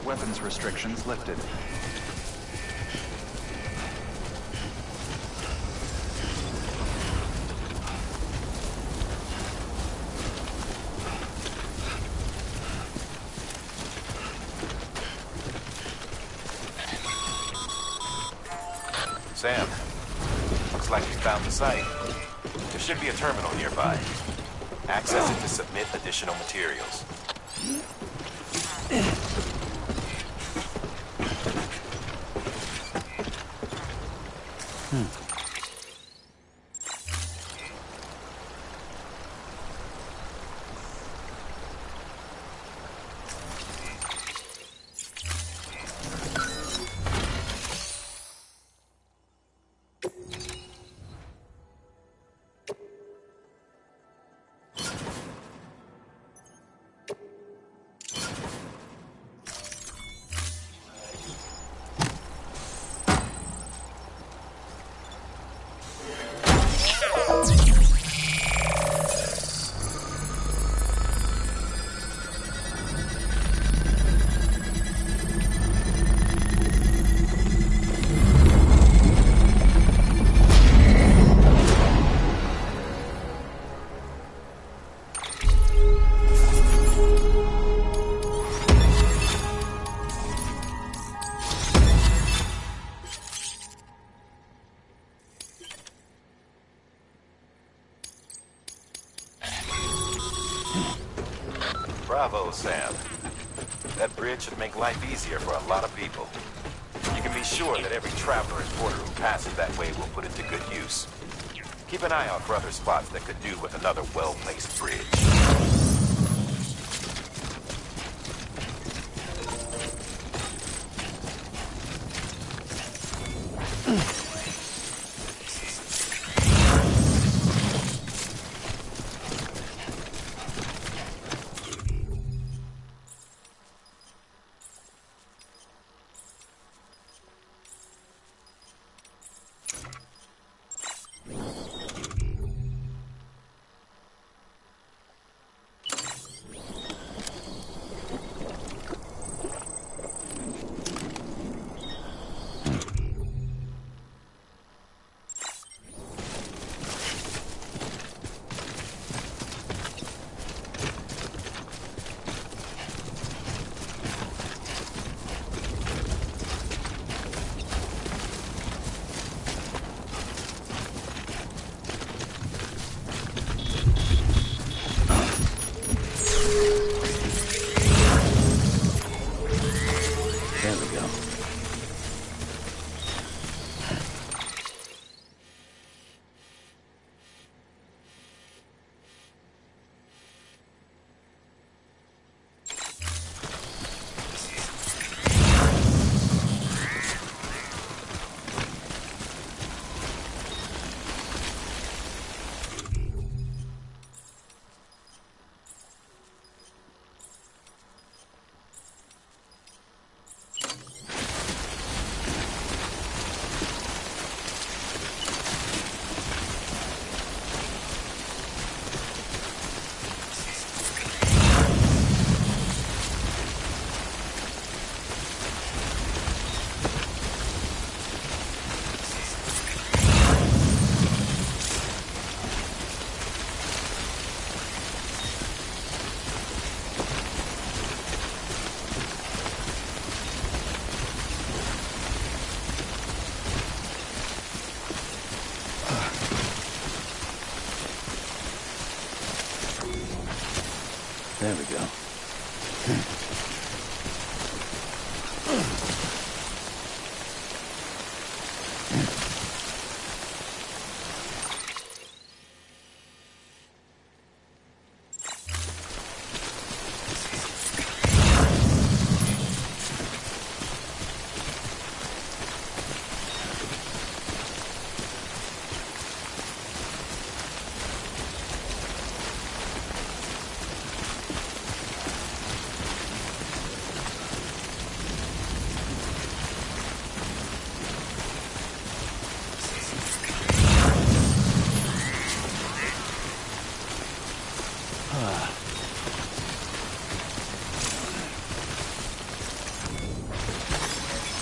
Weapons restrictions lifted. Sam, looks like we found the site. There should be a terminal nearby. Access it to submit additional materials. Bravo, Sam. That bridge should make life easier for a lot of people. You can be sure that every traveler and porter who passes that way will put it to good use. Keep an eye out for other spots that could do with another well-placed bridge. There we go.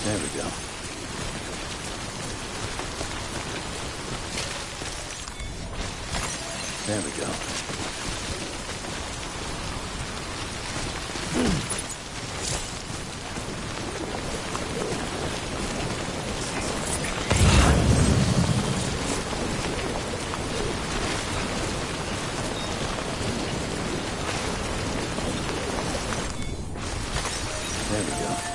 There we go. There we go. There we go.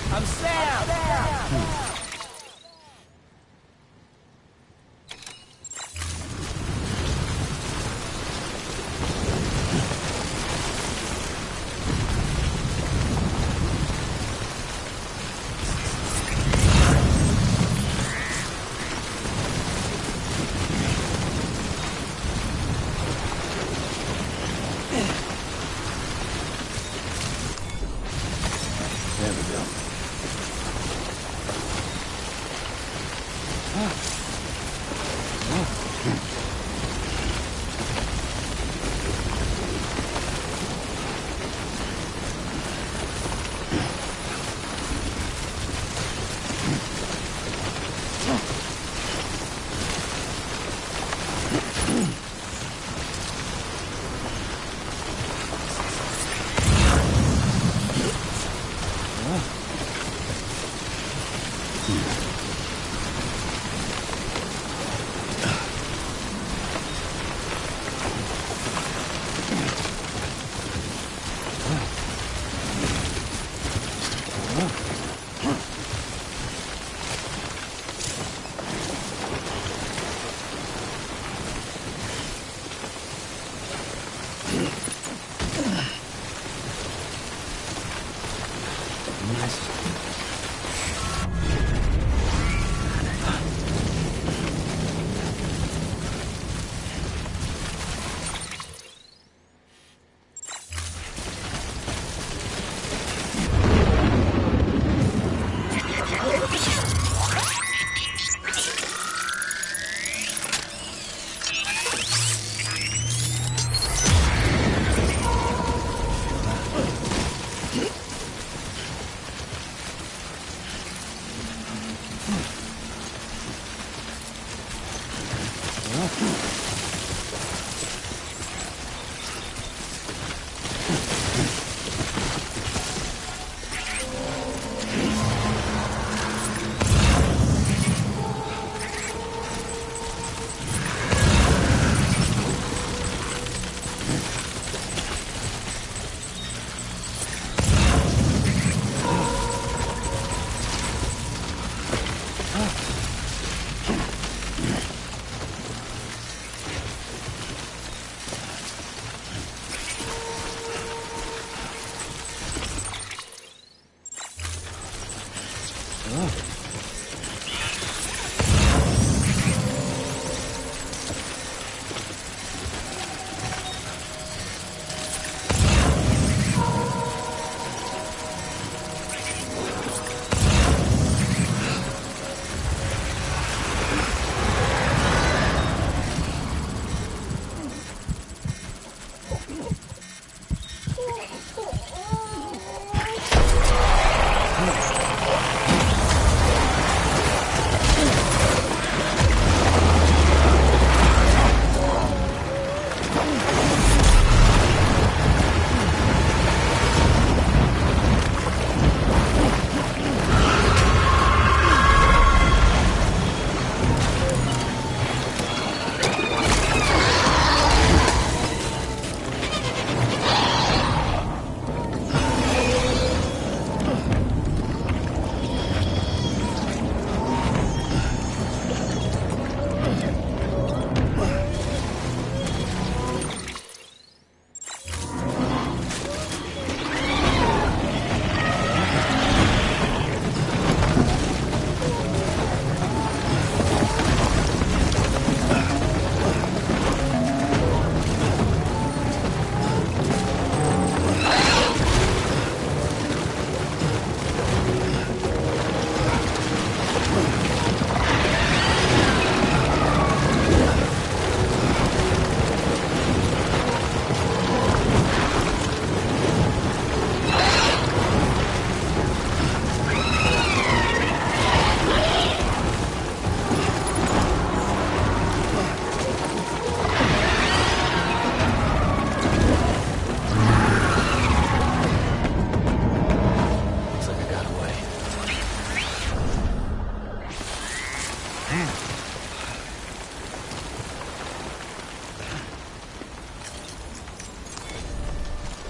I'm Sam! There we go.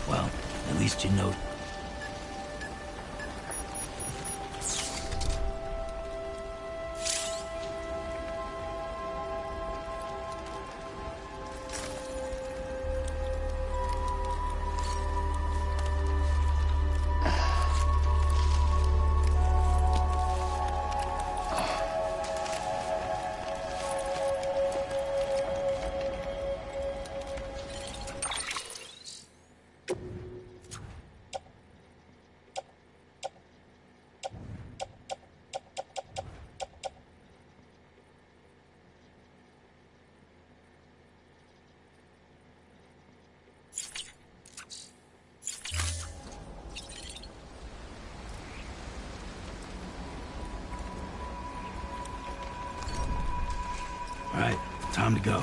Well, at least you know. Time to go.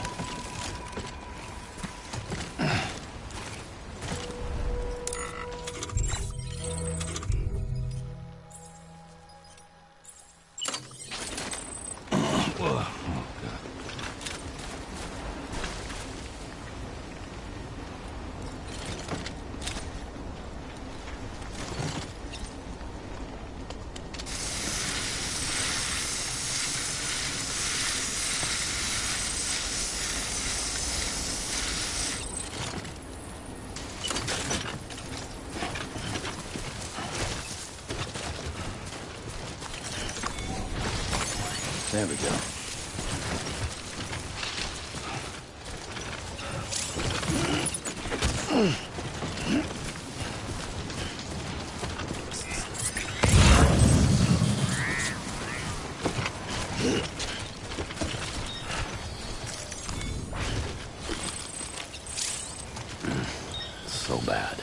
There we go. So bad.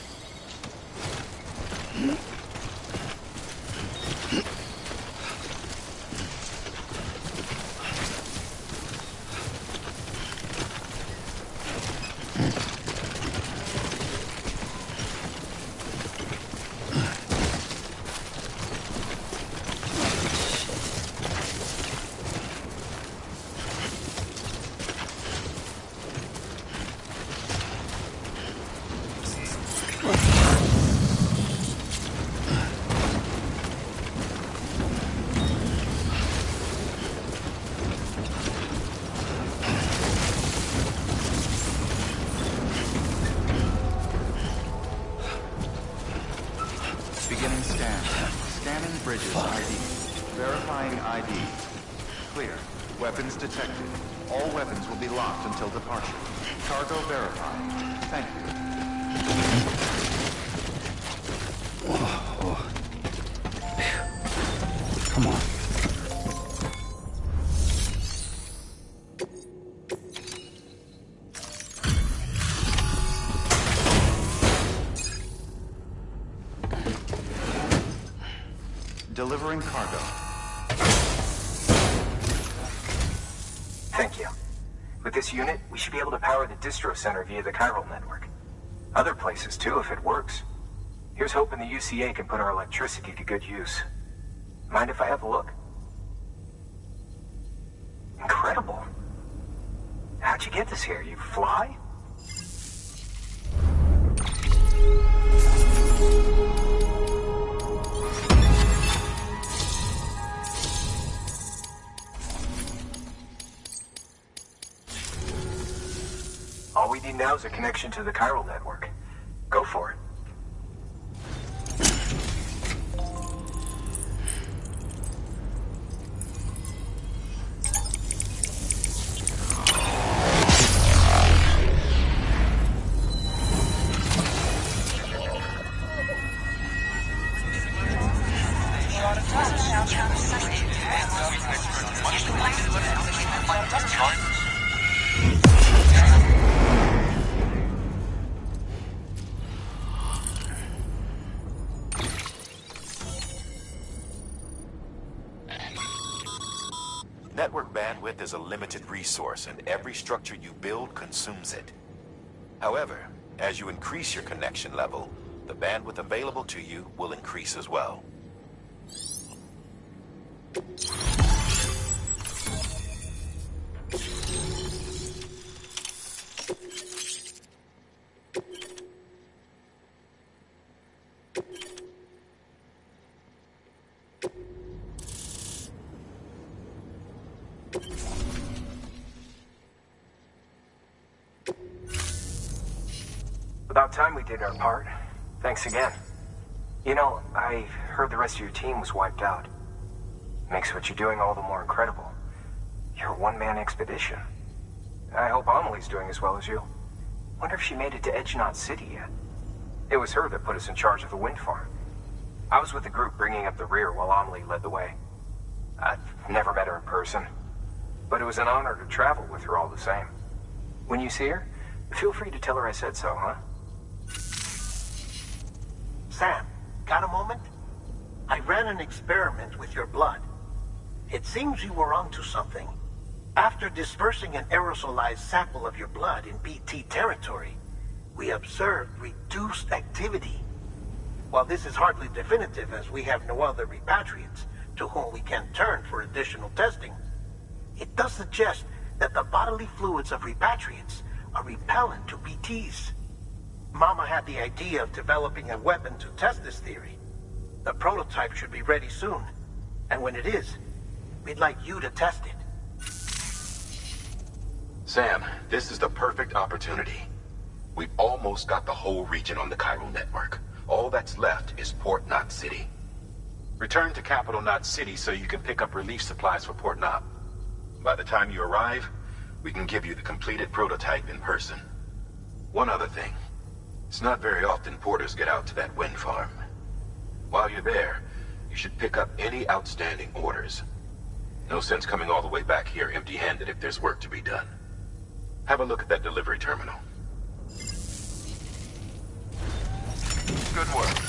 Beginning scan. Scanning bridges ID. Verifying ID. Clear. Weapons detected. All weapons will be locked until departure. Cargo verified. Thank you. Come on. Delivering cargo. Thank you. With this unit, we should be able to power the distro center via the chiral network. Other places too, if it works. Here's hoping the UCA can put our electricity to good use. Mind if I have a look? Incredible. How'd you get this here? You fly? All we need now is a connection to the chiral network. Go for it. Network bandwidth is a limited resource, and every structure you build consumes it. However, as you increase your connection level, the bandwidth available to you will increase as well. About time we did our part. Thanks again. You know, I heard the rest of your team was wiped out. Makes what you're doing all the more incredible. You're a one-man expedition. I hope Amelie's doing as well as you. Wonder if she made it to Edge Knot City yet. It was her that put us in charge of the wind farm. I was with the group bringing up the rear while Amelie led the way. I've never met her in person, but it was an honor to travel with her all the same. When you see her, feel free to tell her I said so, huh? Sam, got a moment? I ran an experiment with your blood. It seems you were onto something. After dispersing an aerosolized sample of your blood in BT territory, we observed reduced activity. While this is hardly definitive, as we have no other repatriates to whom we can turn for additional testing, it does suggest that the bodily fluids of repatriates are repellent to BTs. Mama had the idea of developing a weapon to test this theory. The prototype should be ready soon, and when it is, we'd like you to test it. Sam, this is the perfect opportunity. We've almost got the whole region on the Chiral network. All that's left is Port Knot City. Return to Capital Knot City so you can pick up relief supplies for Port Knot. By the time you arrive, we can give you the completed prototype in person. One other thing. It's not very often porters get out to that wind farm. While you're there, you should pick up any outstanding orders. No sense coming all the way back here empty-handed if there's work to be done. Have a look at that delivery terminal. Good work.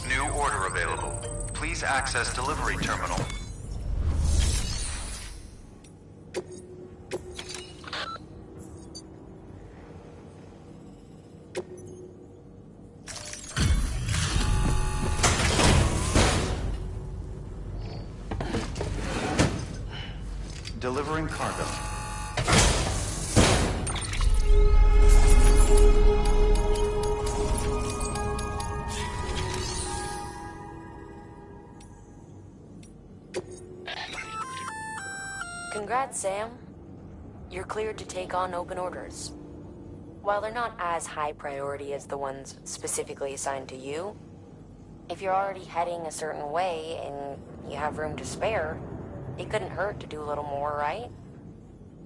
New order available. Please access delivery terminal. Delivering cargo. Congrats, Sam. You're cleared to take on open orders. While they're not as high priority as the ones specifically assigned to you, if you're already heading a certain way and you have room to spare, it couldn't hurt to do a little more, right?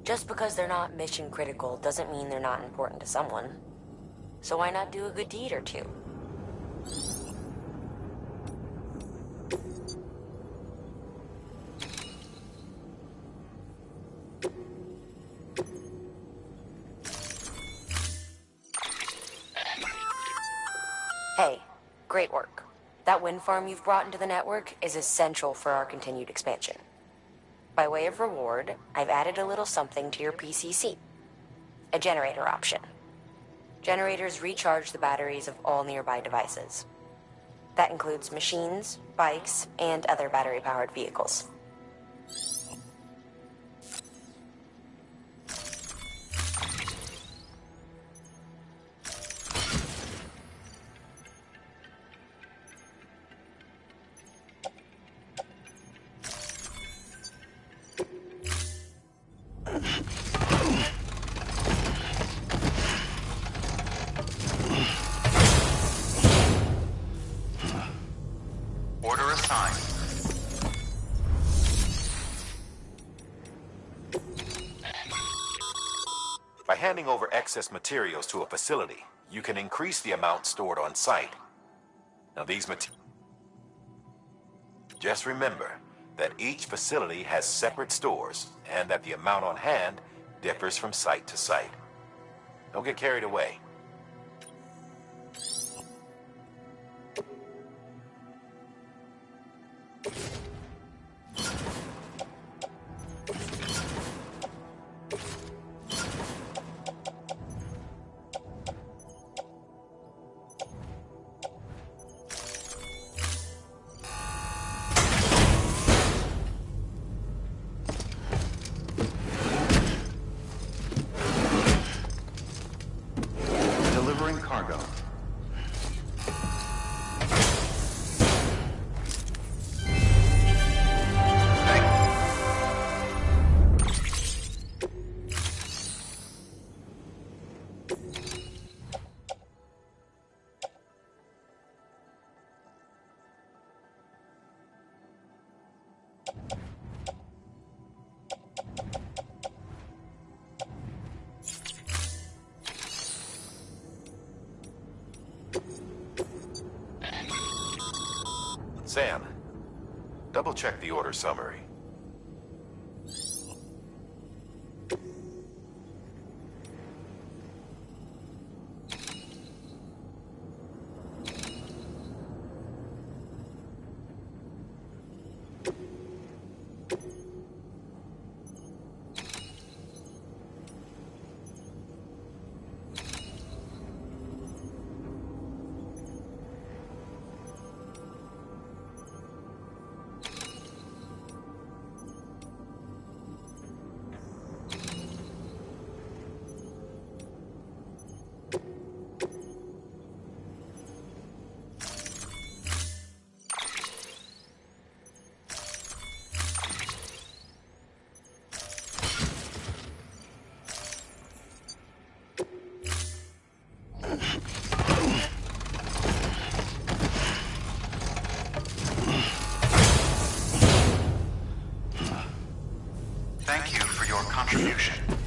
Just because they're not mission critical doesn't mean they're not important to someone. So why not do a good deed or two? Hey, great work. That wind farm you've brought into the network is essential for our continued expansion. By way of reward, I've added a little something to your PCC. A generator option. Generators recharge the batteries of all nearby devices. That includes machines, bikes, and other battery-powered vehicles. Order assigned. By handing over excess materials to a facility, you can increase the amount stored on site. Now these materials... Just remember that each facility has separate stores, and that the amount on hand differs from site to site. Don't get carried away. Delivering cargo. Sam, double-check the order summary. contribution.